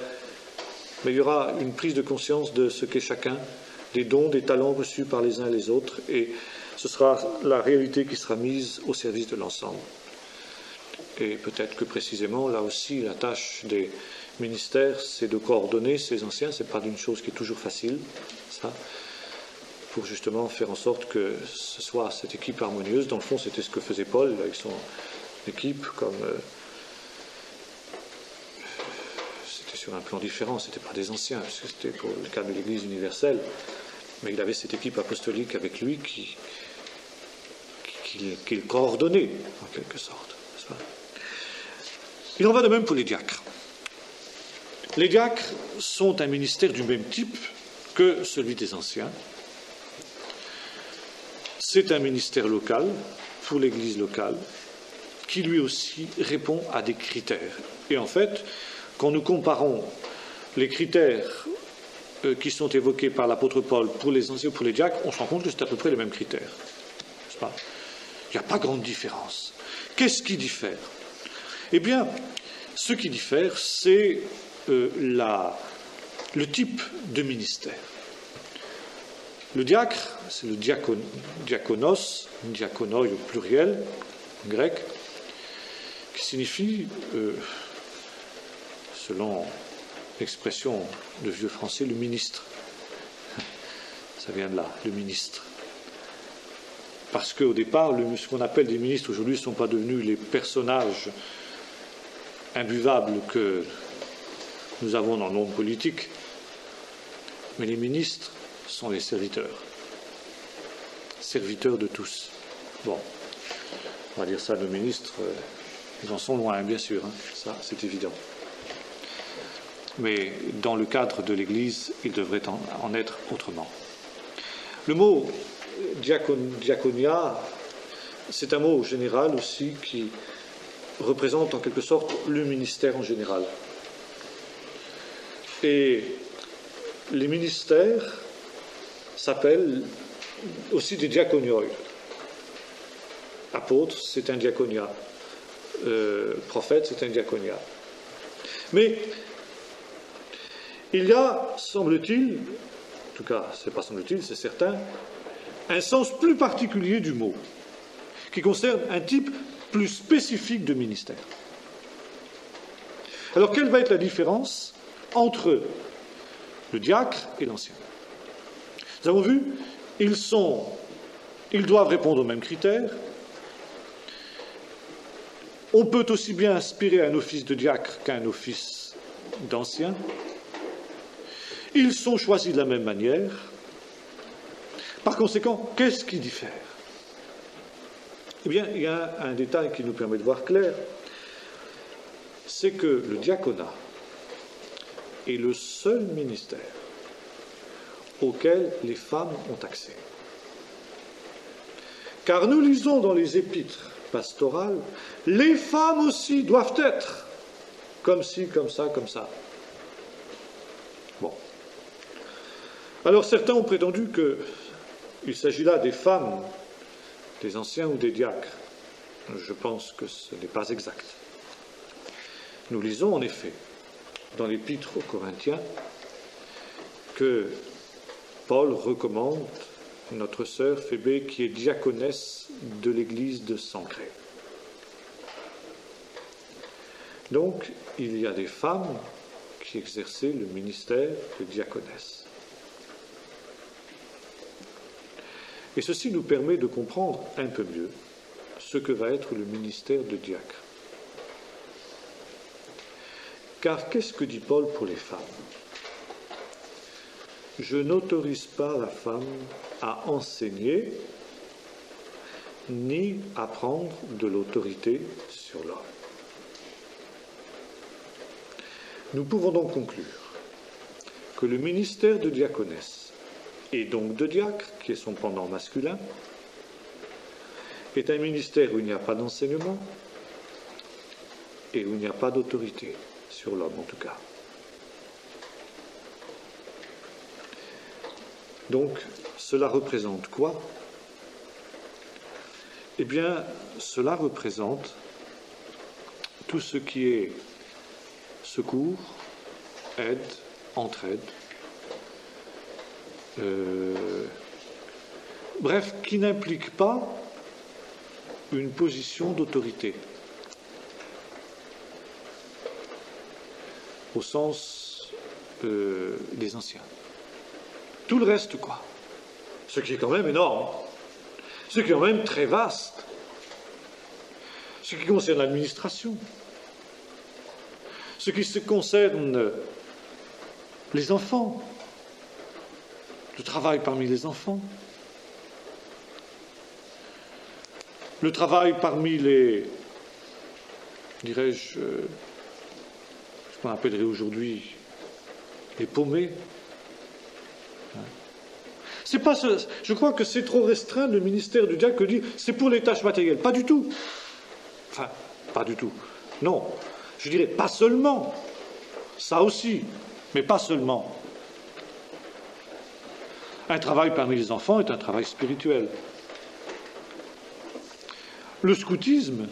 Mais il y aura une prise de conscience de ce qu'est chacun, des dons, des talents reçus par les uns et les autres, et ce sera la réalité qui sera mise au service de l'ensemble. Et peut-être que précisément, là aussi, la tâche des ministères, c'est de coordonner ces anciens. Ce n'est pas une chose qui est toujours facile. ça, pour justement faire en sorte que ce soit cette équipe harmonieuse. Dans le fond, c'était ce que faisait Paul avec son équipe, comme c'était sur un plan différent, c'était pas des anciens, parce que c'était pour le cas de l'Église universelle, mais il avait cette équipe apostolique avec lui qu'il coordonnait, en quelque sorte. N'est-ce pas ? Il en va de même pour les diacres. Les diacres sont un ministère du même type que celui des anciens. C'est un ministère local, pour l'Église locale, qui lui aussi répond à des critères. Et en fait, quand nous comparons les critères qui sont évoqués par l'apôtre Paul pour les anciens et pour les diacres, on se rend compte que c'est à peu près les mêmes critères. N'est-ce pas ? Il n'y a pas grande différence. Qu'est-ce qui diffère ? Eh bien, ce qui diffère, c'est le type de ministère. Le diacre, c'est le diakonos, diakonoi au pluriel, en grec, qui signifie, selon l'expression de vieux français, le ministre. Ça vient de là, le ministre. Parce qu'au départ, ce qu'on appelle des ministres aujourd'hui ne sont pas devenus les personnages imbuvables que nous avons dans le monde politique, mais les ministres sont les serviteurs de tous. Bon, on va dire ça, nos ministres, ils en sont loin, bien sûr, hein, ça c'est évident. Mais dans le cadre de l'Église, il devrait en être autrement. Le mot diaconia, c'est un mot général aussi qui représente en quelque sorte le ministère en général. Et les ministères s'appellent aussi des diaconioi. Apôtre, c'est un diaconia. Prophète, c'est un diaconia. Mais il y a, semble-t-il, en tout cas, c'est pas semble-t-il, c'est certain, un sens plus particulier du mot, qui concerne un type plus spécifique de ministère. Alors, quelle va être la différence entre le diacre et l'ancien ? Nous avons vu, ils doivent répondre aux mêmes critères. On peut aussi bien aspirer à un office de diacre qu'à un office d'ancien. Ils sont choisis de la même manière. Par conséquent, qu'est-ce qui diffère ? Eh bien, il y a un détail qui nous permet de voir clair, c'est que le diaconat est le seul ministère auquel les femmes ont accès. Car nous lisons dans les épîtres pastorales, les femmes aussi doivent être comme ci, comme ça, comme ça. Bon. Alors certains ont prétendu qu'il s'agit là des femmes, des anciens ou des diacres. Je pense que ce n'est pas exact. Nous lisons en effet dans l'épître aux Corinthiens que Paul recommande notre sœur Phébé qui est diaconesse de l'église de Sancrée. Donc, il y a des femmes qui exerçaient le ministère de diaconesse. Et ceci nous permet de comprendre un peu mieux ce que va être le ministère de diacre. Car qu'est-ce que dit Paul pour les femmes ? Je n'autorise pas la femme à enseigner ni à prendre de l'autorité sur l'homme. Nous pouvons donc conclure que le ministère de diaconesse et donc de diacre, qui est son pendant masculin, est un ministère où il n'y a pas d'enseignement et où il n'y a pas d'autorité sur l'homme en tout cas. Donc, cela représente quoi ? Eh bien, cela représente tout ce qui est secours, aide, entraide, bref, qui n'implique pas une position d'autorité, au sens des anciens. tout le reste, quoi. Ce qui est quand même énorme. Ce qui est quand même très vaste. Ce qui concerne l'administration. Ce qui concerne les enfants. Le travail parmi les enfants. Le travail parmi les, dirais-je, ce qu'on appellerait aujourd'hui les paumés. C'est pas ce, je crois que c'est trop restreint le ministère du diacre de dire c'est pour les tâches matérielles. Pas du tout. Enfin, pas du tout. Non. Je dirais pas seulement. Ça aussi. Mais pas seulement. Un travail parmi les enfants est un travail spirituel. Le scoutisme,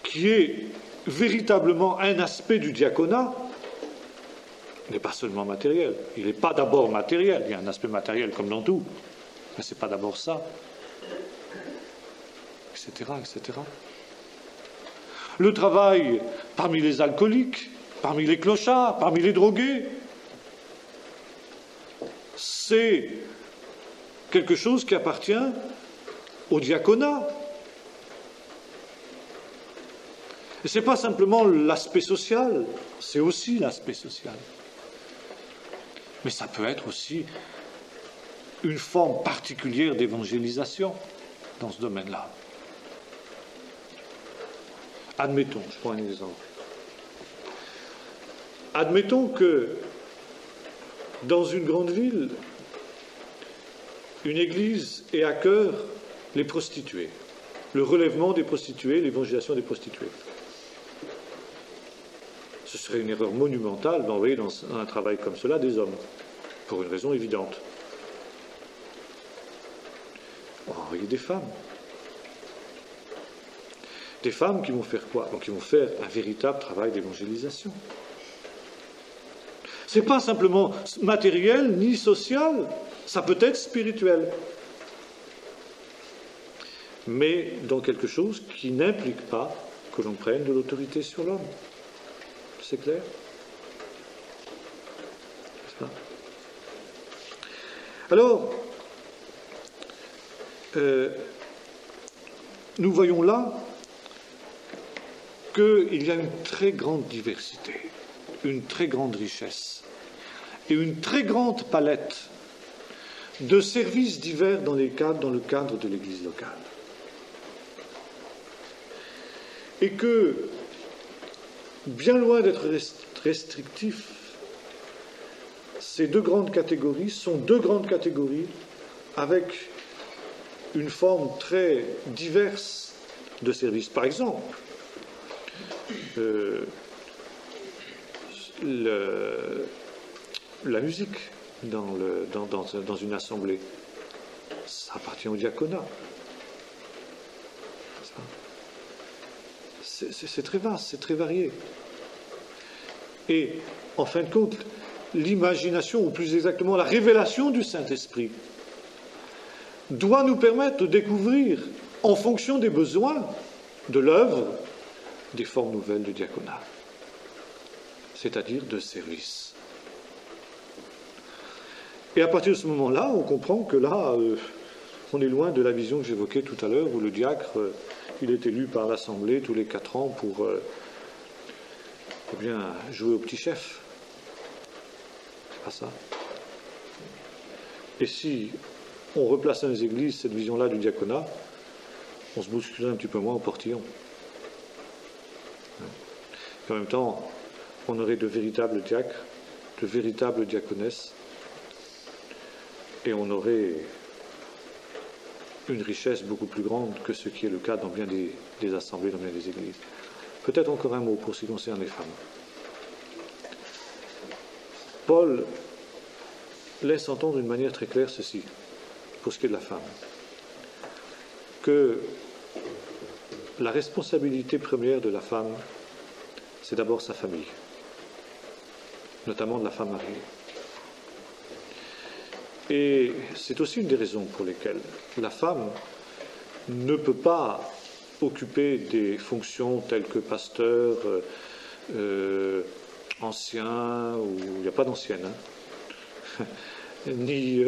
qui est véritablement un aspect du diaconat, n'est pas seulement matériel. Il n'est pas d'abord matériel. Il y a un aspect matériel comme dans tout. Mais ce n'est pas d'abord ça. Etc., etc. Le travail parmi les alcooliques, parmi les clochards, parmi les drogués, c'est quelque chose qui appartient au diaconat. Et ce n'est pas simplement l'aspect social, c'est aussi l'aspect social. Mais ça peut être aussi une forme particulière d'évangélisation dans ce domaine-là. Admettons, je prends un exemple. Admettons que dans une grande ville, une église ait à cœur les prostituées, le relèvement des prostituées, l'évangélisation des prostituées. Ce serait une erreur monumentale d'envoyer dans un travail comme cela des hommes, pour une raison évidente. On va envoyer des femmes. Des femmes qui vont faire quoi? Donc, qui vont faire un véritable travail d'évangélisation. Ce n'est pas simplement matériel ni social, ça peut être spirituel. Mais dans quelque chose qui n'implique pas que l'on prenne de l'autorité sur l'homme. C'est clair? N'est-ce pas? Alors, nous voyons là qu'il y a une très grande diversité, une très grande richesse et une très grande palette de services divers dans le cadre de l'Église locale. Et que, bien loin d'être restrictifs, ces deux grandes catégories sont deux grandes catégories avec une forme très diverse de services. Par exemple, la musique dans une assemblée, ça appartient au diaconat. C'est très vaste, c'est très varié. Et, en fin de compte, l'imagination, ou plus exactement la révélation du Saint-Esprit, doit nous permettre de découvrir, en fonction des besoins de l'œuvre, des formes nouvelles de diaconat, c'est-à-dire de service. Et à partir de ce moment-là, on comprend que là, on est loin de la vision que j'évoquais tout à l'heure, où le diacre, il est élu par l'Assemblée tous les 4 ans pour bien jouer au petit chef. C'est pas ça. Et si on replace dans les églises cette vision-là du diaconat, on se bouscule un petit peu moins au portillon. Et en même temps, on aurait de véritables diacres, de véritables diaconesses, et on aurait une richesse beaucoup plus grande que ce qui est le cas dans bien des assemblées, dans bien des églises. Peut-être encore un mot pour ce qui concerne les femmes. Paul laisse entendre d'une manière très claire ceci, pour ce qui est de la femme, que la responsabilité première de la femme, c'est d'abord sa famille, notamment de la femme mariée. Et c'est aussi une des raisons pour lesquelles la femme ne peut pas occuper des fonctions telles que pasteur, ancien, ou il n'y a pas d'ancienne, ni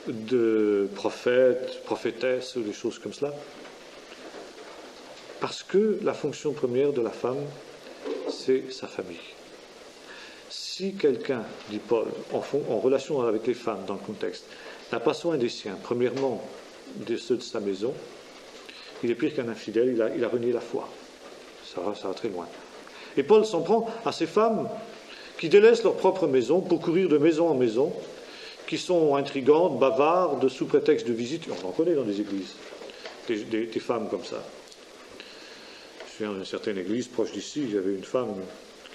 de prophètes, prophétesses ou des choses comme cela. Parce que la fonction première de la femme, c'est sa famille. Si quelqu'un, dit Paul, en relation avec les femmes dans le contexte, n'a pas soin des siens, premièrement de ceux de sa maison, il est pire qu'un infidèle, il a renié la foi. Ça va très loin. Et Paul s'en prend à ces femmes qui délaissent leur propre maison pour courir de maison en maison, qui sont intrigantes, bavardes, sous prétexte de visite. On en connaît dans des églises, des femmes comme ça. Je me souviens d'une certaine église proche d'ici, il y avait une femme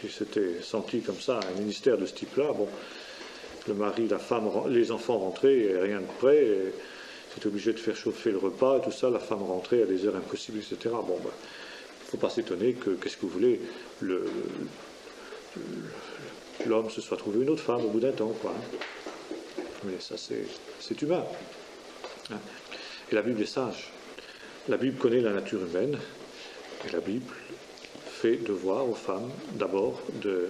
qui s'était sentie comme ça, un ministère de ce type-là. Bon, le mari, la femme, les enfants rentraient, et rien de près, et c'était obligé de faire chauffer le repas, et tout ça, la femme rentrait à des heures impossibles, etc. Bon, il ne faut pas s'étonner que, qu'est-ce que vous voulez, l'homme se soit trouvé une autre femme au bout d'un temps, quoi. Mais ça, c'est humain. Hein. Et la Bible est sage. La Bible connaît la nature humaine, et la Bible fait devoir aux femmes, d'abord, de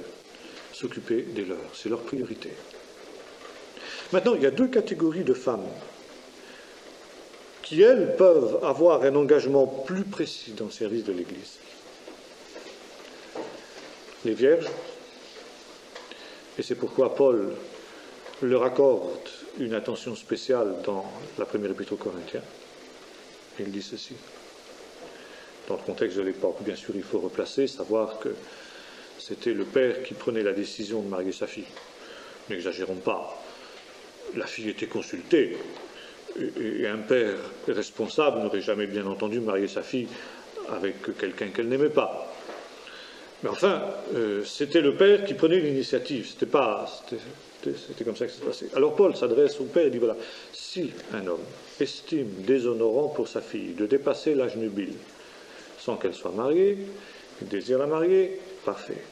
s'occuper des leurs. C'est leur priorité. Maintenant, il y a deux catégories de femmes qui, elles, peuvent avoir un engagement plus précis dans le service de l'Église. Les vierges, et c'est pourquoi Paul leur accorde une attention spéciale dans la première épître aux Corinthiens. Il dit ceci. Dans le contexte de l'époque, bien sûr, il faut replacer, savoir que c'était le père qui prenait la décision de marier sa fille. N'exagérons pas. La fille était consultée, et un père responsable n'aurait jamais bien entendu marier sa fille avec quelqu'un qu'elle n'aimait pas. Mais enfin, c'était le père qui prenait l'initiative. C'était comme ça que ça se passait. Alors Paul s'adresse au père et dit, voilà, si un homme estime déshonorant pour sa fille de dépasser l'âge nubile, sans qu'elle soit mariée, il désire la marier, parfait.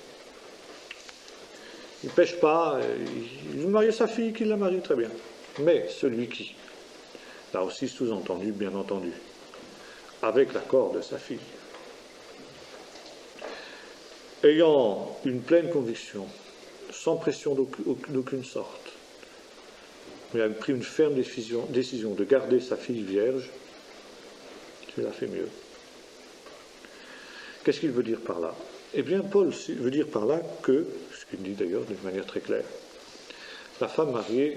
Il ne pêche pas, il veut marier sa fille, qu'il la marie, très bien. Mais celui qui, là aussi sous-entendu, bien entendu, avec l'accord de sa fille, ayant une pleine conviction, sans pression d'aucune sorte, mais a pris une ferme décision de garder sa fille vierge, tu l'as fait mieux. Qu'est-ce qu'il veut dire par là? Eh bien, Paul veut dire par là que, ce qu'il dit d'ailleurs d'une manière très claire, la femme mariée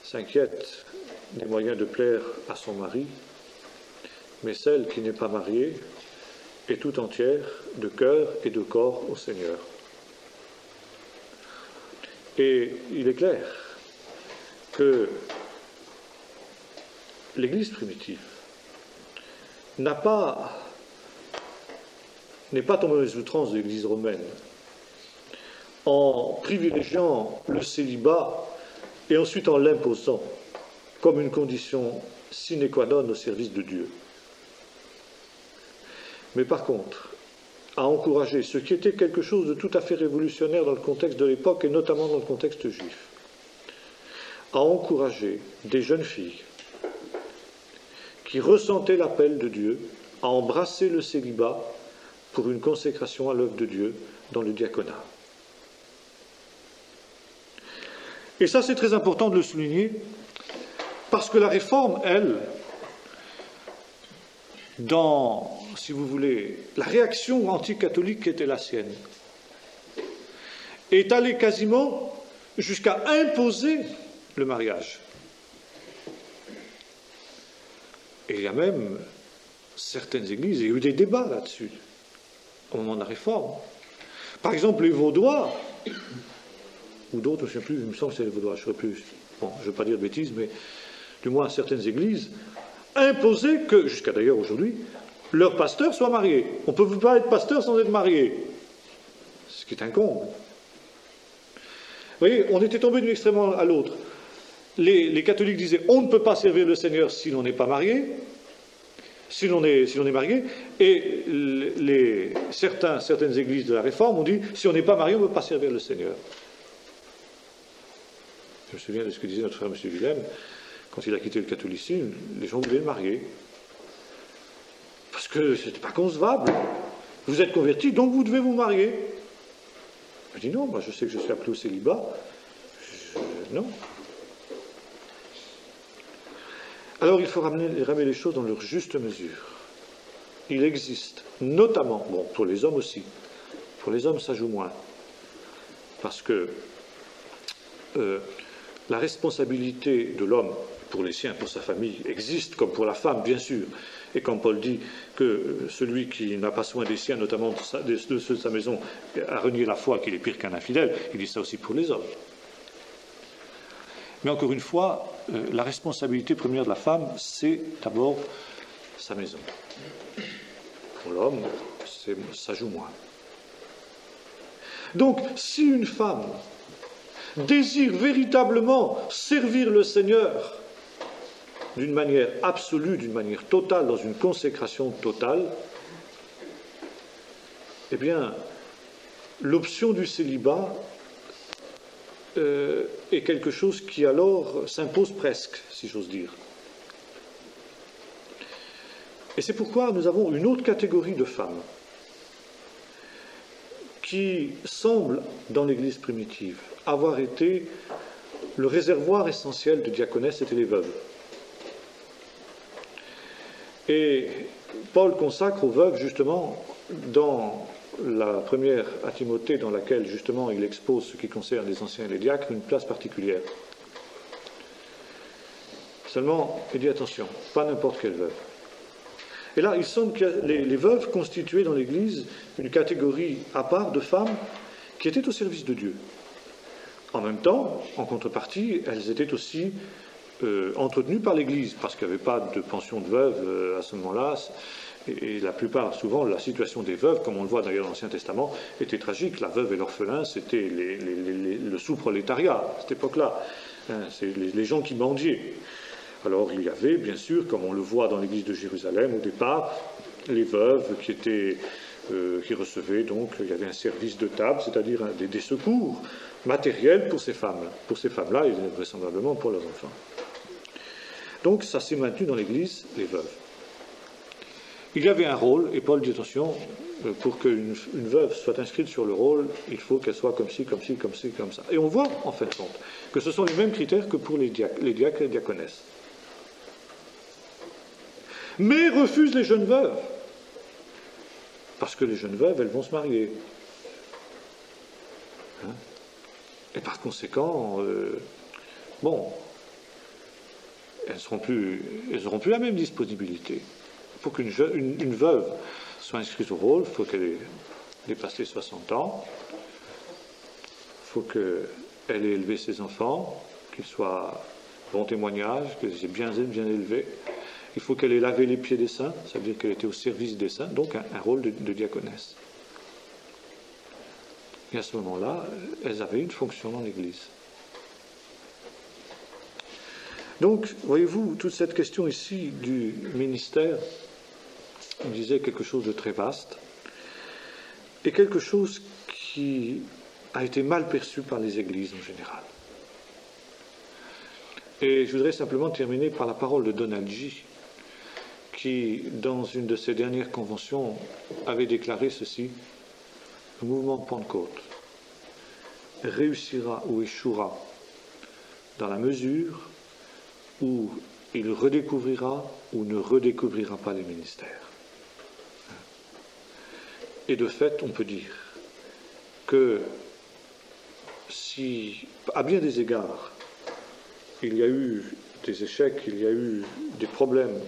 s'inquiète des moyens de plaire à son mari, mais celle qui n'est pas mariée est tout entière de cœur et de corps au Seigneur. Et il est clair que l'Église primitive n'est pas tombée dans les outrances de l'Église romaine en privilégiant le célibat et ensuite en l'imposant comme une condition sine qua non au service de Dieu. Mais par contre, à encourager ce qui était quelque chose de tout à fait révolutionnaire dans le contexte de l'époque et notamment dans le contexte juif, à encourager des jeunes filles qui ressentaient l'appel de Dieu à embrasser le célibat pour une consécration à l'œuvre de Dieu dans le diaconat. Et ça, c'est très important de le souligner, parce que la réforme, elle, dans, si vous voulez, la réaction anticatholique qui était la sienne, est allée quasiment jusqu'à imposer le mariage. Et il y a même certaines églises, il y a eu des débats là-dessus, au moment de la réforme. Par exemple, les Vaudois, ou d'autres, je ne sais plus, il me semble que c'est les Vaudois, je ne saurais plus, bon, je ne veux pas dire de bêtises, mais du moins certaines églises, imposaient que, jusqu'à d'ailleurs aujourd'hui, leur pasteur soit marié. On ne peut pas être pasteur sans être marié. Ce qui est un comble. Vous voyez, on était tombé d'une extrême à l'autre. Les catholiques disaient on ne peut pas servir le Seigneur si l'on n'est pas marié, si l'on est marié, et certaines églises de la Réforme ont dit si on n'est pas marié, on ne peut pas servir le Seigneur. Je me souviens de ce que disait notre frère M. Willem, quand il a quitté le catholicisme, les gens voulaient le marier. Parce que ce n'était pas concevable. Vous êtes converti, donc vous devez vous marier. Je dis non, moi je sais que je suis appelé au célibat, Non. Alors il faut ramener les choses dans leur juste mesure. Il existe, notamment, bon, pour les hommes aussi, pour les hommes ça joue moins, parce que la responsabilité de l'homme pour les siens, pour sa famille, existe comme pour la femme, bien sûr. Et quand Paul dit que celui qui n'a pas soin des siens, notamment de ceux de sa maison, a renié la foi, qu'il est pire qu'un infidèle, il dit ça aussi pour les hommes. Mais encore une fois, la responsabilité première de la femme, c'est d'abord sa maison. Pour l'homme, ça joue moins. Donc, si une femme désire véritablement servir le Seigneur d'une manière absolue, d'une manière totale, dans une consécration totale, eh bien, l'option du célibat est quelque chose qui alors s'impose presque, si j'ose dire. Et c'est pourquoi nous avons une autre catégorie de femmes qui semble, dans l'Église primitive, avoir été le réservoir essentiel de diaconesse, c'était les veuves. Et Paul consacre aux veuves, justement, dans la première à Timothée, dans laquelle, justement, il expose ce qui concerne les anciens et les diacres, une place particulière. Seulement, il dit attention, pas n'importe quelle veuve. Et là, il semble que les veuves constituaient dans l'Église une catégorie à part de femmes qui étaient au service de Dieu. En même temps, en contrepartie, elles étaient aussi entretenues par l'Église, parce qu'il n'y avait pas de pension de veuve à ce moment-là. Et la plupart, souvent, la situation des veuves, comme on le voit d'ailleurs dans l'Ancien Testament, était tragique. La veuve et l'orphelin, c'était le sous-prolétariat à cette époque-là. C'est les gens qui mendiaient. Alors il y avait, bien sûr, comme on le voit dans l'église de Jérusalem au départ, les veuves qui recevaient, donc il y avait un service de table, c'est-à-dire des secours matériels pour ces femmes. Pour ces femmes-là et vraisemblablement pour leurs enfants. Donc ça s'est maintenu dans l'église, les veuves. Il y avait un rôle, et Paul dit attention, pour qu'une veuve soit inscrite sur le rôle, il faut qu'elle soit comme ci, comme ci, comme ci, comme ça. Et on voit, en fin de compte, que ce sont les mêmes critères que pour les diacres et les diaconesses. Mais refusent les jeunes veuves. Parce que les jeunes veuves, elles vont se marier. Et par conséquent, elles n'auront plus la même disponibilité. Pour qu'une veuve soit inscrite au rôle, il faut qu'elle ait dépassé 60 ans, il faut qu'elle ait élevé ses enfants, qu'ils soient bon témoignage, qu'ils aient bien élevés. Il faut qu'elle ait lavé les pieds des saints, ça veut dire qu'elle était au service des saints, donc un rôle de diaconesse. Et à ce moment-là, elles avaient une fonction dans l'Église. Donc, voyez-vous, toute cette question ici du ministère, on disait quelque chose de très vaste, et quelque chose qui a été mal perçu par les Églises en général. Et je voudrais simplement terminer par la parole de Donald G., qui, dans une de ses dernières conventions, avait déclaré ceci: le mouvement de Pentecôte réussira ou échouera dans la mesure où il redécouvrira ou ne redécouvrira pas les ministères. Et de fait, on peut dire que si, à bien des égards, il y a eu des échecs, il y a eu des problèmes,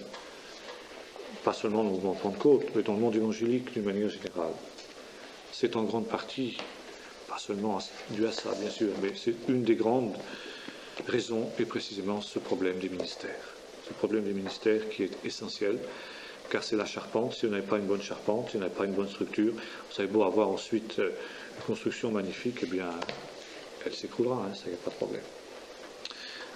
pas seulement dans le mouvement Pentecôte, mais dans le monde évangélique d'une manière générale, c'est en grande partie, pas seulement dû à ça, bien sûr, mais c'est une des grandes raisons, et précisément ce problème des ministères. Ce problème des ministères qui est essentiel, car c'est la charpente. Si on n'avait pas une bonne charpente, si on n'avait pas une bonne structure, vous avez beau avoir ensuite une construction magnifique, eh bien, elle s'écroulera, ça, il n'y a pas de problème.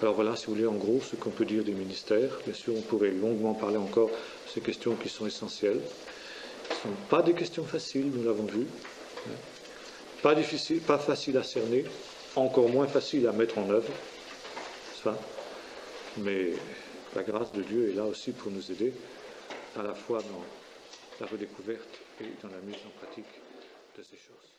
Alors voilà, si vous voulez, en gros, ce qu'on peut dire des ministères. Bien sûr, on pourrait longuement parler encore de ces questions qui sont essentielles. Ce ne sont pas des questions faciles, nous l'avons vu. Pas difficile, pas facile à cerner, encore moins facile à mettre en œuvre. Mais la grâce de Dieu est là aussi pour nous aider, à la fois dans la redécouverte et dans la mise en pratique de ces choses.